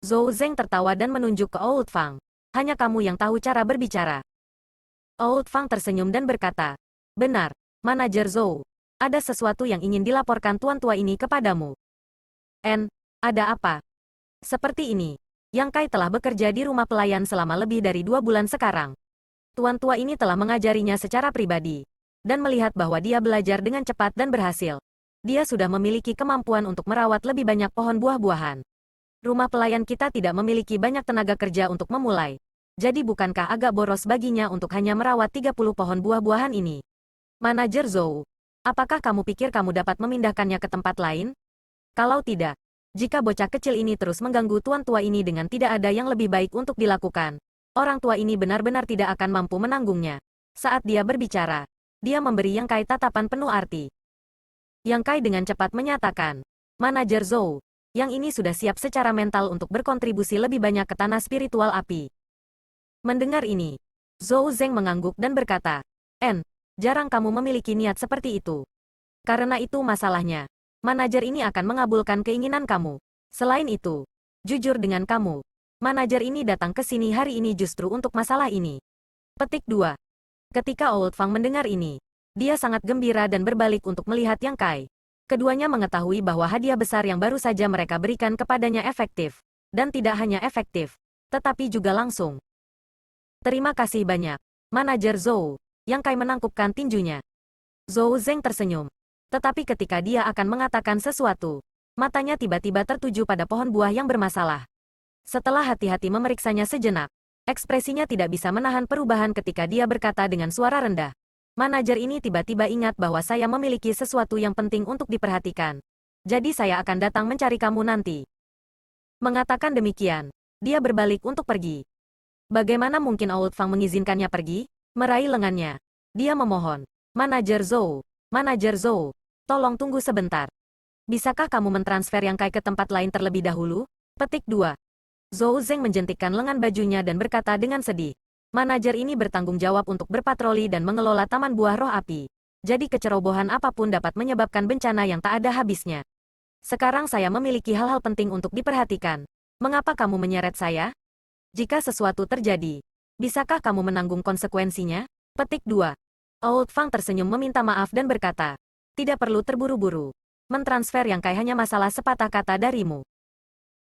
Zhou Zeng tertawa dan menunjuk ke Old Fang. "Hanya kamu yang tahu cara berbicara." Old Fang tersenyum dan berkata, "Benar, manajer Zhou. Ada sesuatu yang ingin dilaporkan tuan tua ini kepadamu." Ada apa?" "Seperti ini. Yang Kai telah bekerja di rumah pelayan selama lebih dari 2 bulan sekarang. Tuan tua ini telah mengajarinya secara pribadi. Dan melihat bahwa dia belajar dengan cepat dan berhasil. Dia sudah memiliki kemampuan untuk merawat lebih banyak pohon buah-buahan. Rumah pelayan kita tidak memiliki banyak tenaga kerja untuk memulai. Jadi bukankah agak boros baginya untuk hanya merawat 30 pohon buah-buahan ini? Manajer Zhou, apakah kamu pikir kamu dapat memindahkannya ke tempat lain? Kalau tidak, jika bocah kecil ini terus mengganggu tuan tua ini dengan tidak ada yang lebih baik untuk dilakukan, orang tua ini benar-benar tidak akan mampu menanggungnya." Saat dia berbicara, dia memberi Yang Kai tatapan penuh arti. Yang Kai dengan cepat menyatakan, "Manajer Zhou, yang ini sudah siap secara mental untuk berkontribusi lebih banyak ke tanah spiritual api." Mendengar ini, Zhou Zeng mengangguk dan berkata, jarang kamu memiliki niat seperti itu. Karena itu masalahnya. Manajer ini akan mengabulkan keinginan kamu. Selain itu, jujur dengan kamu, manajer ini datang ke sini hari ini justru untuk masalah ini. Petik 2. Ketika Old Fang mendengar ini, dia sangat gembira dan berbalik untuk melihat Yang Kai. Keduanya mengetahui bahwa hadiah besar yang baru saja mereka berikan kepadanya efektif. Dan tidak hanya efektif, tetapi juga langsung. Terima kasih banyak, Manajer Zhou. Yang Kai menangkupkan tinjunya. Zhou Zeng tersenyum. Tetapi ketika dia akan mengatakan sesuatu, matanya tiba-tiba tertuju pada pohon buah yang bermasalah. Setelah hati-hati memeriksanya sejenak, ekspresinya tidak bisa menahan perubahan ketika dia berkata dengan suara rendah. Manajer ini tiba-tiba ingat bahwa saya memiliki sesuatu yang penting untuk diperhatikan. Jadi saya akan datang mencari kamu nanti. Mengatakan demikian, dia berbalik untuk pergi. Bagaimana mungkin Old Fang mengizinkannya pergi? Meraih lengannya. Dia memohon. Manajer Zhou, tolong tunggu sebentar. Bisakah kamu mentransfer Yang Kai ke tempat lain terlebih dahulu? Petik 2. Zhou Zeng menjentikkan lengan bajunya dan berkata dengan sedih. Manajer ini bertanggung jawab untuk berpatroli dan mengelola taman buah roh api. Jadi kecerobohan apapun dapat menyebabkan bencana yang tak ada habisnya. Sekarang saya memiliki hal-hal penting untuk diperhatikan. Mengapa kamu menyeret saya? Jika sesuatu terjadi, bisakah kamu menanggung konsekuensinya? Petik 2. Old Fang tersenyum meminta maaf dan berkata, tidak perlu terburu-buru. Mentransfer Yang Kai hanya masalah sepatah kata darimu.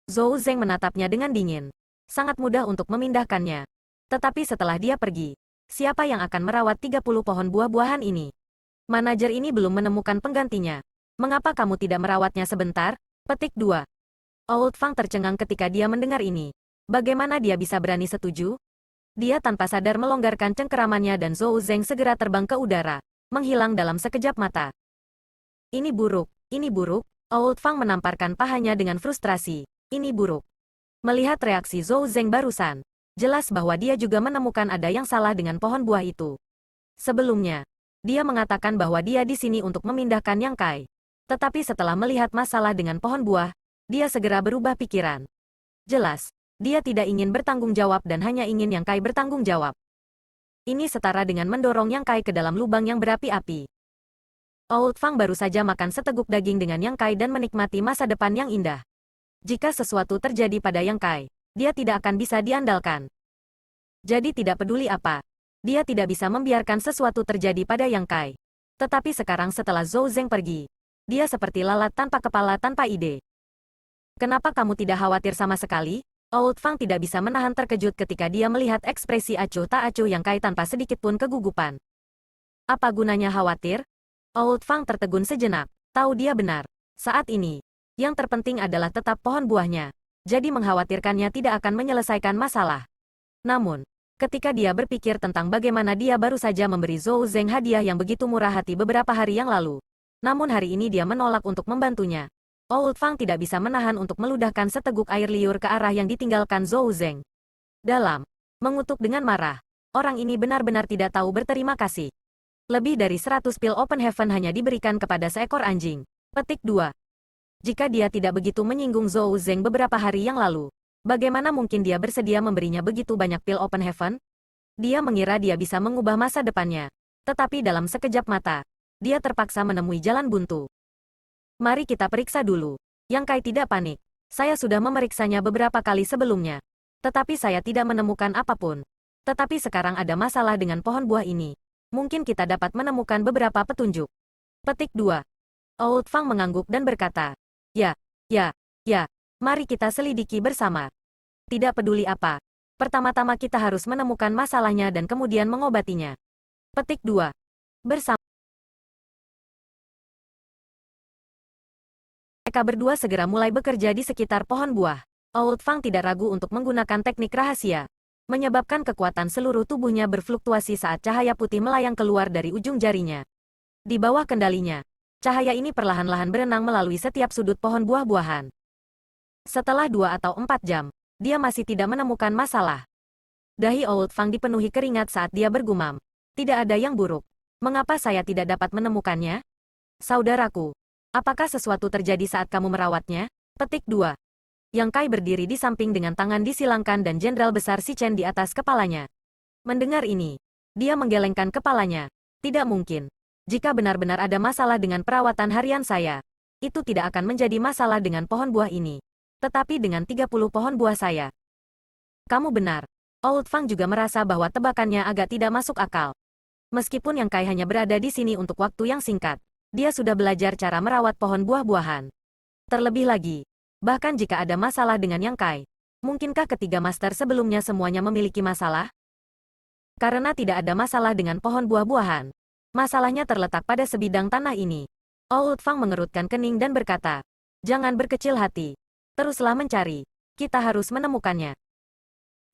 Zhou Zeng menatapnya dengan dingin. Sangat mudah untuk memindahkannya. Tetapi setelah dia pergi, siapa yang akan merawat 30 pohon buah-buahan ini? Manajer ini belum menemukan penggantinya. Mengapa kamu tidak merawatnya sebentar? Petik 2. Old Fang tercengang ketika dia mendengar ini. Bagaimana dia bisa berani setuju? Dia tanpa sadar melonggarkan cengkeramannya dan Zhou Zeng segera terbang ke udara, menghilang dalam sekejap mata. Ini buruk, Old Fang menamparkan pahanya dengan frustrasi. Ini buruk. Melihat reaksi Zhou Zeng barusan, jelas bahwa dia juga menemukan ada yang salah dengan pohon buah itu. Sebelumnya, dia mengatakan bahwa dia di sini untuk memindahkan Yang Kai. Tetapi setelah melihat masalah dengan pohon buah, dia segera berubah pikiran. Jelas, dia tidak ingin bertanggung jawab dan hanya ingin Yang Kai bertanggung jawab. Ini setara dengan mendorong Yang Kai ke dalam lubang yang berapi-api. Old Fang baru saja makan seteguk daging dengan Yang Kai dan menikmati masa depan yang indah. Jika sesuatu terjadi pada Yang Kai, dia tidak akan bisa diandalkan. Jadi tidak peduli apa, dia tidak bisa membiarkan sesuatu terjadi pada Yang Kai. Tetapi sekarang setelah Zhou Zeng pergi, dia seperti lalat tanpa kepala tanpa ide. Kenapa kamu tidak khawatir sama sekali? Old Fang tidak bisa menahan terkejut ketika dia melihat ekspresi acuh tak acuh Yang Kai tanpa sedikit pun kegugupan. Apa gunanya khawatir? Old Fang tertegun sejenak. Tahu dia benar. Saat ini, yang terpenting adalah tetap pohon buahnya. Jadi mengkhawatirkannya tidak akan menyelesaikan masalah. Namun, ketika dia berpikir tentang bagaimana dia baru saja memberi Zhou Zeng hadiah yang begitu murah hati beberapa hari yang lalu. Namun hari ini dia menolak untuk membantunya. Old Fang tidak bisa menahan untuk meludahkan seteguk air liur ke arah yang ditinggalkan Zhou Zeng. Dalam, mengutuk dengan marah. Orang ini benar-benar tidak tahu berterima kasih. Lebih dari 100 pil Open Heaven hanya diberikan kepada seekor anjing. Petik 2. Jika dia tidak begitu menyinggung Zhou Zeng beberapa hari yang lalu, bagaimana mungkin dia bersedia memberinya begitu banyak pil Open Heaven? Dia mengira dia bisa mengubah masa depannya. Tetapi dalam sekejap mata, dia terpaksa menemui jalan buntu. Mari kita periksa dulu. Yang Kai tidak panik. Saya sudah memeriksanya beberapa kali sebelumnya. Tetapi saya tidak menemukan apapun. Tetapi sekarang ada masalah dengan pohon buah ini. Mungkin kita dapat menemukan beberapa petunjuk. Petik 2. Old Fang mengangguk dan berkata, Ya, mari kita selidiki bersama. Tidak peduli apa. Pertama-tama kita harus menemukan masalahnya dan kemudian mengobatinya. Petik 2. Bersama. Mereka berdua segera mulai bekerja di sekitar pohon buah. Old Fang tidak ragu untuk menggunakan teknik rahasia, menyebabkan kekuatan seluruh tubuhnya berfluktuasi saat cahaya putih melayang keluar dari ujung jarinya. Di bawah kendalinya, cahaya ini perlahan-lahan berenang melalui setiap sudut pohon buah-buahan. Setelah 2 atau 4 jam, dia masih tidak menemukan masalah. Dahi Old Fang dipenuhi keringat saat dia bergumam. Tidak ada yang buruk. Mengapa saya tidak dapat menemukannya? Saudaraku, apakah sesuatu terjadi saat kamu merawatnya? Petik 2. Yang Kai berdiri di samping dengan tangan disilangkan dan Jenderal Besar Si Chen di atas kepalanya. Mendengar ini, dia menggelengkan kepalanya. Tidak mungkin. Jika benar-benar ada masalah dengan perawatan harian saya, itu tidak akan menjadi masalah dengan pohon buah ini. Tetapi dengan 30 pohon buah saya. Kamu benar. Old Fang juga merasa bahwa tebakannya agak tidak masuk akal. Meskipun Yang Kai hanya berada di sini untuk waktu yang singkat, dia sudah belajar cara merawat pohon buah-buahan. Terlebih lagi, bahkan jika ada masalah dengan Yang Kai, mungkinkah ketiga master sebelumnya semuanya memiliki masalah? Karena tidak ada masalah dengan pohon buah-buahan. Masalahnya terletak pada sebidang tanah ini. Old Fang mengerutkan kening dan berkata, "Jangan berkecil hati. Teruslah mencari. Kita harus menemukannya."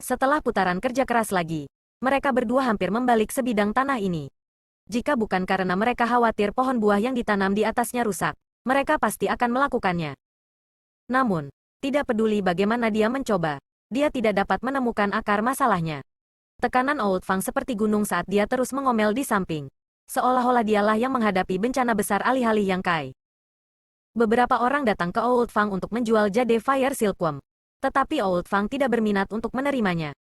Setelah putaran kerja keras lagi, mereka berdua hampir membalik sebidang tanah ini. Jika bukan karena mereka khawatir pohon buah yang ditanam di atasnya rusak, mereka pasti akan melakukannya. Namun, tidak peduli bagaimana dia mencoba, dia tidak dapat menemukan akar masalahnya. Tekanan Old Fang seperti gunung saat dia terus mengomel di samping. Seolah-olah dialah yang menghadapi bencana besar alih-alih Yang Kai. Beberapa orang datang ke Old Fang untuk menjual jade Fire Silkworm. Tetapi Old Fang tidak berminat untuk menerimanya.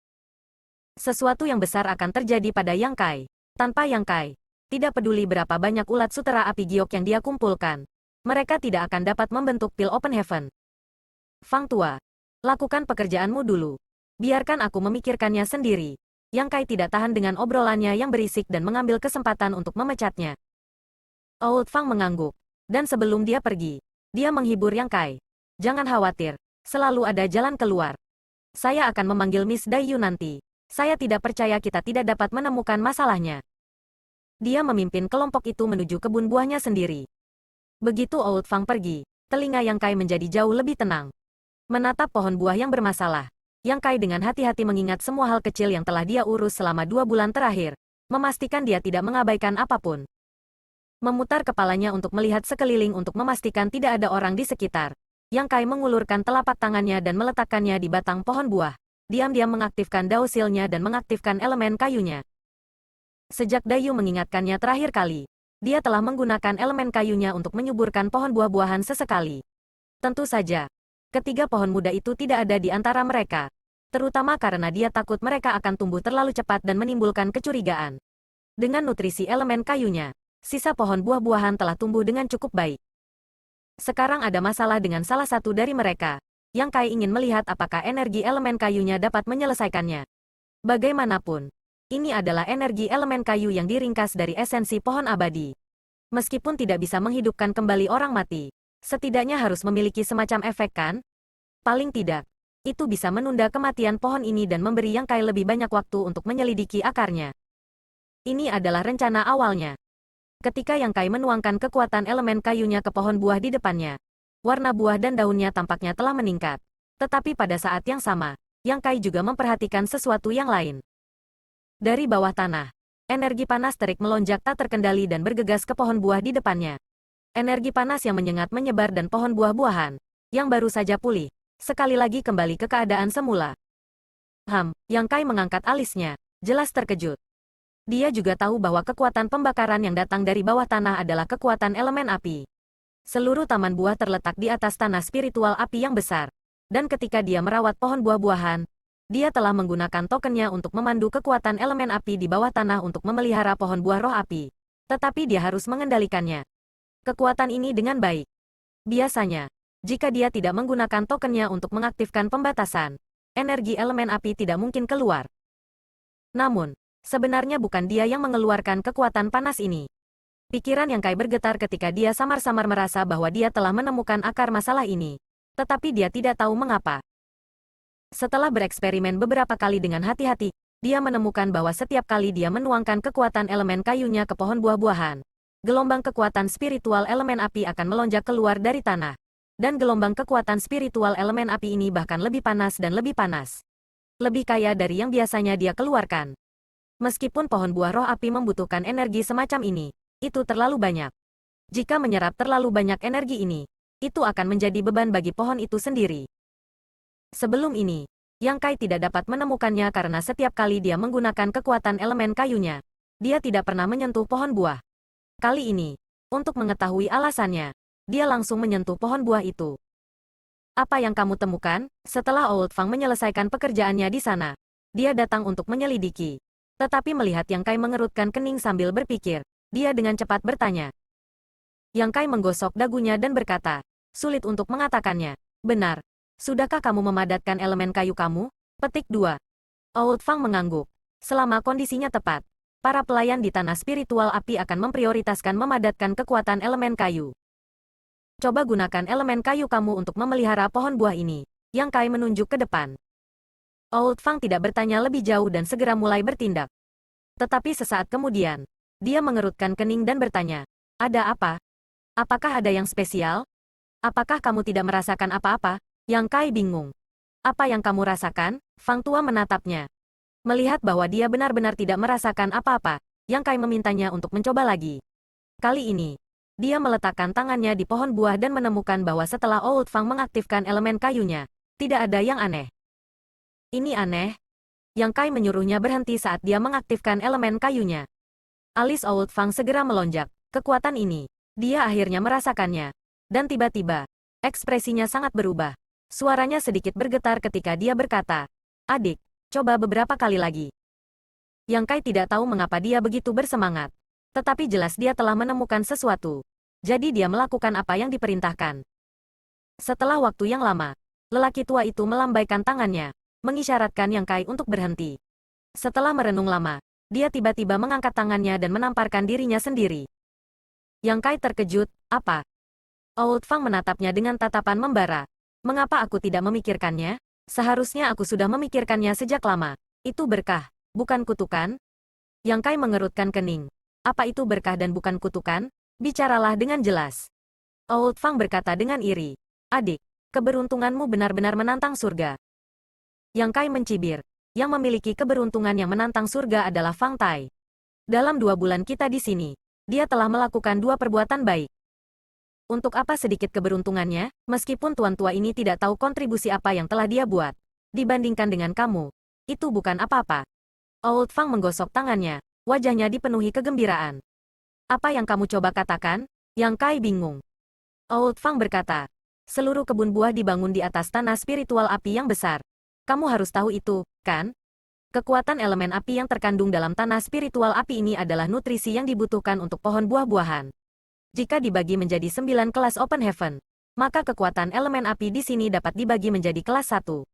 Sesuatu yang besar akan terjadi pada Yang Kai. Tanpa Yang Kai, tidak peduli berapa banyak ulat sutera api giok yang dia kumpulkan, mereka tidak akan dapat membentuk pil Open Heaven. Fang tua, lakukan pekerjaanmu dulu. Biarkan aku memikirkannya sendiri. Yang Kai tidak tahan dengan obrolannya yang berisik dan mengambil kesempatan untuk memecatnya. Old Fang mengangguk. Dan sebelum dia pergi, dia menghibur Yang Kai. Jangan khawatir, selalu ada jalan keluar. Saya akan memanggil Miss Dai Yu nanti. Saya tidak percaya kita tidak dapat menemukan masalahnya. Dia memimpin kelompok itu menuju kebun buahnya sendiri. Begitu Old Fang pergi, telinga Yang Kai menjadi jauh lebih tenang. Menatap pohon buah yang bermasalah, Yang Kai dengan hati-hati mengingat semua hal kecil yang telah dia urus selama 2 bulan terakhir, memastikan dia tidak mengabaikan apapun. Memutar kepalanya untuk melihat sekeliling untuk memastikan tidak ada orang di sekitar. Yang Kai mengulurkan telapak tangannya dan meletakkannya di batang pohon buah. Diam-diam mengaktifkan Dao Seal-nya dan mengaktifkan elemen kayunya. Sejak Dayu mengingatkannya terakhir kali, dia telah menggunakan elemen kayunya untuk menyuburkan pohon buah-buahan sesekali. Tentu saja, ketiga pohon muda itu tidak ada di antara mereka. Terutama karena dia takut mereka akan tumbuh terlalu cepat dan menimbulkan kecurigaan. Dengan nutrisi elemen kayunya, sisa pohon buah-buahan telah tumbuh dengan cukup baik. Sekarang ada masalah dengan salah satu dari mereka. Yang Kai ingin melihat apakah energi elemen kayunya dapat menyelesaikannya. Bagaimanapun, ini adalah energi elemen kayu yang diringkas dari esensi pohon abadi. Meskipun tidak bisa menghidupkan kembali orang mati, setidaknya harus memiliki semacam efek kan? Paling tidak, itu bisa menunda kematian pohon ini dan memberi Yang Kai lebih banyak waktu untuk menyelidiki akarnya. Ini adalah rencana awalnya. Ketika Yang Kai menuangkan kekuatan elemen kayunya ke pohon buah di depannya, warna buah dan daunnya tampaknya telah meningkat. Tetapi pada saat yang sama, Yang Kai juga memperhatikan sesuatu yang lain. Dari bawah tanah, energi panas terik melonjak tak terkendali dan bergegas ke pohon buah di depannya. Energi panas yang menyengat menyebar dan pohon buah-buahan, yang baru saja pulih, sekali lagi kembali ke keadaan semula. Yang Kai mengangkat alisnya, jelas terkejut. Dia juga tahu bahwa kekuatan pembakaran yang datang dari bawah tanah adalah kekuatan elemen api. Seluruh taman buah terletak di atas tanah spiritual api yang besar. Dan ketika dia merawat pohon buah-buahan, dia telah menggunakan tokennya untuk memandu kekuatan elemen api di bawah tanah untuk memelihara pohon buah roh api. Tetapi dia harus mengendalikannya. Kekuatan ini dengan baik. Biasanya, jika dia tidak menggunakan tokennya untuk mengaktifkan pembatasan, energi elemen api tidak mungkin keluar. Namun, sebenarnya bukan dia yang mengeluarkan kekuatan panas ini. Pikiran Yang Kai bergetar ketika dia samar-samar merasa bahwa dia telah menemukan akar masalah ini. Tetapi dia tidak tahu mengapa. Setelah bereksperimen beberapa kali dengan hati-hati, dia menemukan bahwa setiap kali dia menuangkan kekuatan elemen kayunya ke pohon buah-buahan, gelombang kekuatan spiritual elemen api akan melonjak keluar dari tanah. Dan gelombang kekuatan spiritual elemen api ini bahkan lebih panas dan lebih panas. Lebih kaya dari yang biasanya dia keluarkan. Meskipun pohon buah roh api membutuhkan energi semacam ini, itu terlalu banyak. Jika menyerap terlalu banyak energi ini, itu akan menjadi beban bagi pohon itu sendiri. Sebelum ini, Yang Kai tidak dapat menemukannya karena setiap kali dia menggunakan kekuatan elemen kayunya, dia tidak pernah menyentuh pohon buah. Kali ini, untuk mengetahui alasannya, dia langsung menyentuh pohon buah itu. Apa yang kamu temukan? Setelah Old Fang menyelesaikan pekerjaannya di sana, dia datang untuk menyelidiki. Tetapi melihat Yang Kai mengerutkan kening sambil berpikir, dia dengan cepat bertanya. Yang Kai menggosok dagunya dan berkata, sulit untuk mengatakannya. Benar. Sudahkah kamu memadatkan elemen kayu kamu? Petik 2. Old Fang mengangguk. Selama kondisinya tepat, para pelayan di tanah spiritual api akan memprioritaskan memadatkan kekuatan elemen kayu. Coba gunakan elemen kayu kamu untuk memelihara pohon buah ini. Yang Kai menunjuk ke depan. Old Fang tidak bertanya lebih jauh dan segera mulai bertindak. Tetapi sesaat kemudian, dia mengerutkan kening dan bertanya, ada apa? Apakah ada yang spesial? Apakah kamu tidak merasakan apa-apa? Yang Kai bingung. Apa yang kamu rasakan? Fang Tua menatapnya. Melihat bahwa dia benar-benar tidak merasakan apa-apa, Yang Kai memintanya untuk mencoba lagi. Kali ini, dia meletakkan tangannya di pohon buah dan menemukan bahwa setelah Old Fang mengaktifkan elemen kayunya, tidak ada yang aneh. Ini aneh. Yang Kai menyuruhnya berhenti saat dia mengaktifkan elemen kayunya. Alis Old Fang segera melonjak. Kekuatan ini, dia akhirnya merasakannya. Dan tiba-tiba, ekspresinya sangat berubah. Suaranya sedikit bergetar ketika dia berkata, adik, coba beberapa kali lagi. Yang Kai tidak tahu mengapa dia begitu bersemangat. Tetapi jelas dia telah menemukan sesuatu. Jadi dia melakukan apa yang diperintahkan. Setelah waktu yang lama, lelaki tua itu melambaikan tangannya, mengisyaratkan Yang Kai untuk berhenti. Setelah merenung lama, dia tiba-tiba mengangkat tangannya dan menamparkan dirinya sendiri. Yang Kai terkejut, apa? Old Fang menatapnya dengan tatapan membara. Mengapa aku tidak memikirkannya? Seharusnya aku sudah memikirkannya sejak lama. Itu berkah, bukan kutukan? Yang Kai mengerutkan kening. Apa itu berkah dan bukan kutukan? Bicaralah dengan jelas. Old Fang berkata dengan iri. Adik, keberuntunganmu benar-benar menantang surga. Yang Kai mencibir. Yang memiliki keberuntungan yang menantang surga adalah Fang Tai. Dalam 2 bulan kita di sini, dia telah melakukan 2 perbuatan baik. Untuk apa sedikit keberuntungannya, meskipun tuan tua ini tidak tahu kontribusi apa yang telah dia buat. Dibandingkan dengan kamu, itu bukan apa-apa. Old Fang menggosok tangannya, wajahnya dipenuhi kegembiraan. Apa yang kamu coba katakan? Yang Kai bingung. Old Fang berkata, seluruh kebun buah dibangun di atas tanah spiritual api yang besar. Kamu harus tahu itu, kan? Kekuatan elemen api yang terkandung dalam tanah spiritual api ini adalah nutrisi yang dibutuhkan untuk pohon buah-buahan. Jika dibagi menjadi 9 kelas Open Heaven, maka kekuatan elemen api di sini dapat dibagi menjadi kelas 1.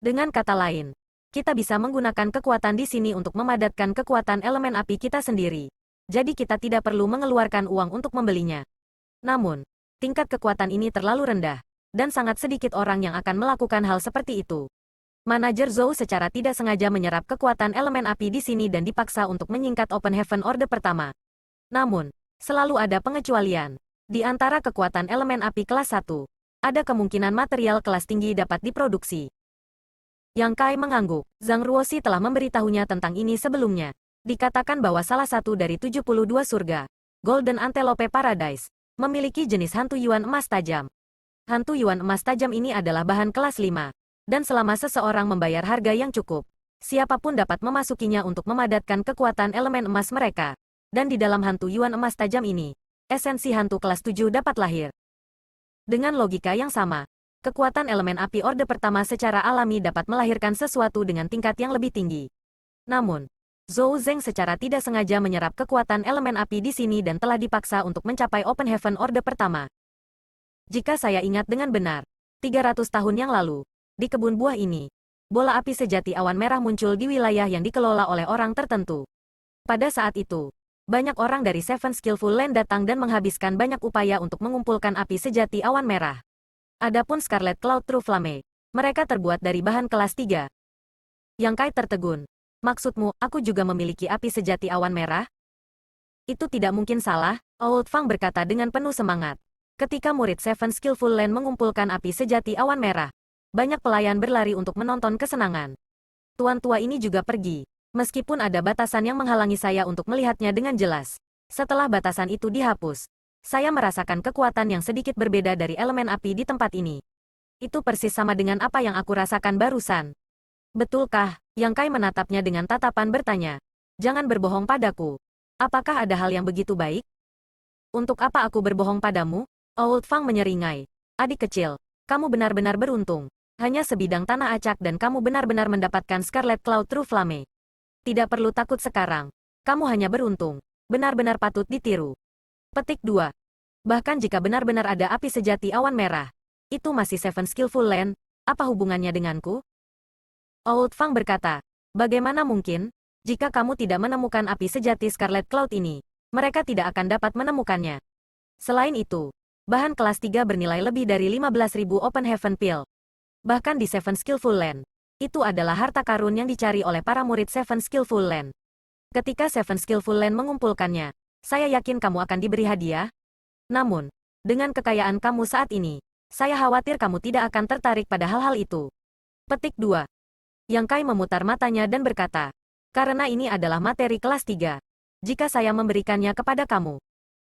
Dengan kata lain, kita bisa menggunakan kekuatan di sini untuk memadatkan kekuatan elemen api kita sendiri. Jadi kita tidak perlu mengeluarkan uang untuk membelinya. Namun, tingkat kekuatan ini terlalu rendah, dan sangat sedikit orang yang akan melakukan hal seperti itu. Manajer Zhou secara tidak sengaja menyerap kekuatan elemen api di sini dan dipaksa untuk menyingkat Open Heaven Orde pertama. Namun, selalu ada pengecualian. Di antara kekuatan elemen api kelas 1, ada kemungkinan material kelas tinggi dapat diproduksi. Yang Kai mengangguk. Zhang Ruoxi telah memberitahunya tentang ini sebelumnya. Dikatakan bahwa salah satu dari 72 surga, Golden Antelope Paradise, memiliki jenis hantu Yuan emas tajam. Hantu Yuan emas tajam ini adalah bahan kelas 5. Dan selama seseorang membayar harga yang cukup, siapapun dapat memasukinya untuk memadatkan kekuatan elemen emas mereka. Dan di dalam hantu Yuan emas tajam ini, esensi hantu kelas 7 dapat lahir. Dengan logika yang sama, kekuatan elemen api Orde pertama secara alami dapat melahirkan sesuatu dengan tingkat yang lebih tinggi. Namun, Zhou Zeng secara tidak sengaja menyerap kekuatan elemen api di sini dan telah dipaksa untuk mencapai Open Heaven Orde pertama. Jika saya ingat dengan benar, 300 tahun yang lalu, di kebun buah ini, bola api sejati awan merah muncul di wilayah yang dikelola oleh orang tertentu. Pada saat itu, banyak orang dari Seven Skillful Land datang dan menghabiskan banyak upaya untuk mengumpulkan api sejati awan merah. Adapun Scarlet Cloud True Flame, mereka terbuat dari bahan kelas 3. Yang Kai tertegun. Maksudmu, aku juga memiliki api sejati awan merah? Itu tidak mungkin salah, Old Fang berkata dengan penuh semangat. Ketika murid Seven Skillful Land mengumpulkan api sejati awan merah, banyak pelayan berlari untuk menonton kesenangan. Tuan tua ini juga pergi, meskipun ada batasan yang menghalangi saya untuk melihatnya dengan jelas. Setelah batasan itu dihapus, saya merasakan kekuatan yang sedikit berbeda dari elemen api di tempat ini. Itu persis sama dengan apa yang aku rasakan barusan. Betulkah? Yang Kai menatapnya dengan tatapan bertanya. Jangan berbohong padaku. Apakah ada hal yang begitu baik? Untuk apa aku berbohong padamu? Old Fang menyeringai. Adik kecil, kamu benar-benar beruntung. Hanya sebidang tanah acak dan kamu benar-benar mendapatkan Scarlet Cloud True Flame. Tidak perlu takut sekarang. Kamu hanya beruntung. Benar-benar patut ditiru. Petik 2. Bahkan jika benar-benar ada api sejati awan merah, itu masih Seven Skillful Land, apa hubungannya denganku? Old Fang berkata, bagaimana mungkin? Jika kamu tidak menemukan api sejati Scarlet Cloud ini, mereka tidak akan dapat menemukannya. Selain itu, bahan kelas 3 bernilai lebih dari 15.000 Open Heaven Pill. Bahkan di Seven Skillful Land, itu adalah harta karun yang dicari oleh para murid Seven Skillful Land. Ketika Seven Skillful Land mengumpulkannya, saya yakin kamu akan diberi hadiah. Namun, dengan kekayaan kamu saat ini, saya khawatir kamu tidak akan tertarik pada hal-hal itu. Petik 2. Yang Kai memutar matanya dan berkata, karena ini adalah materi kelas 3. Jika saya memberikannya kepada kamu,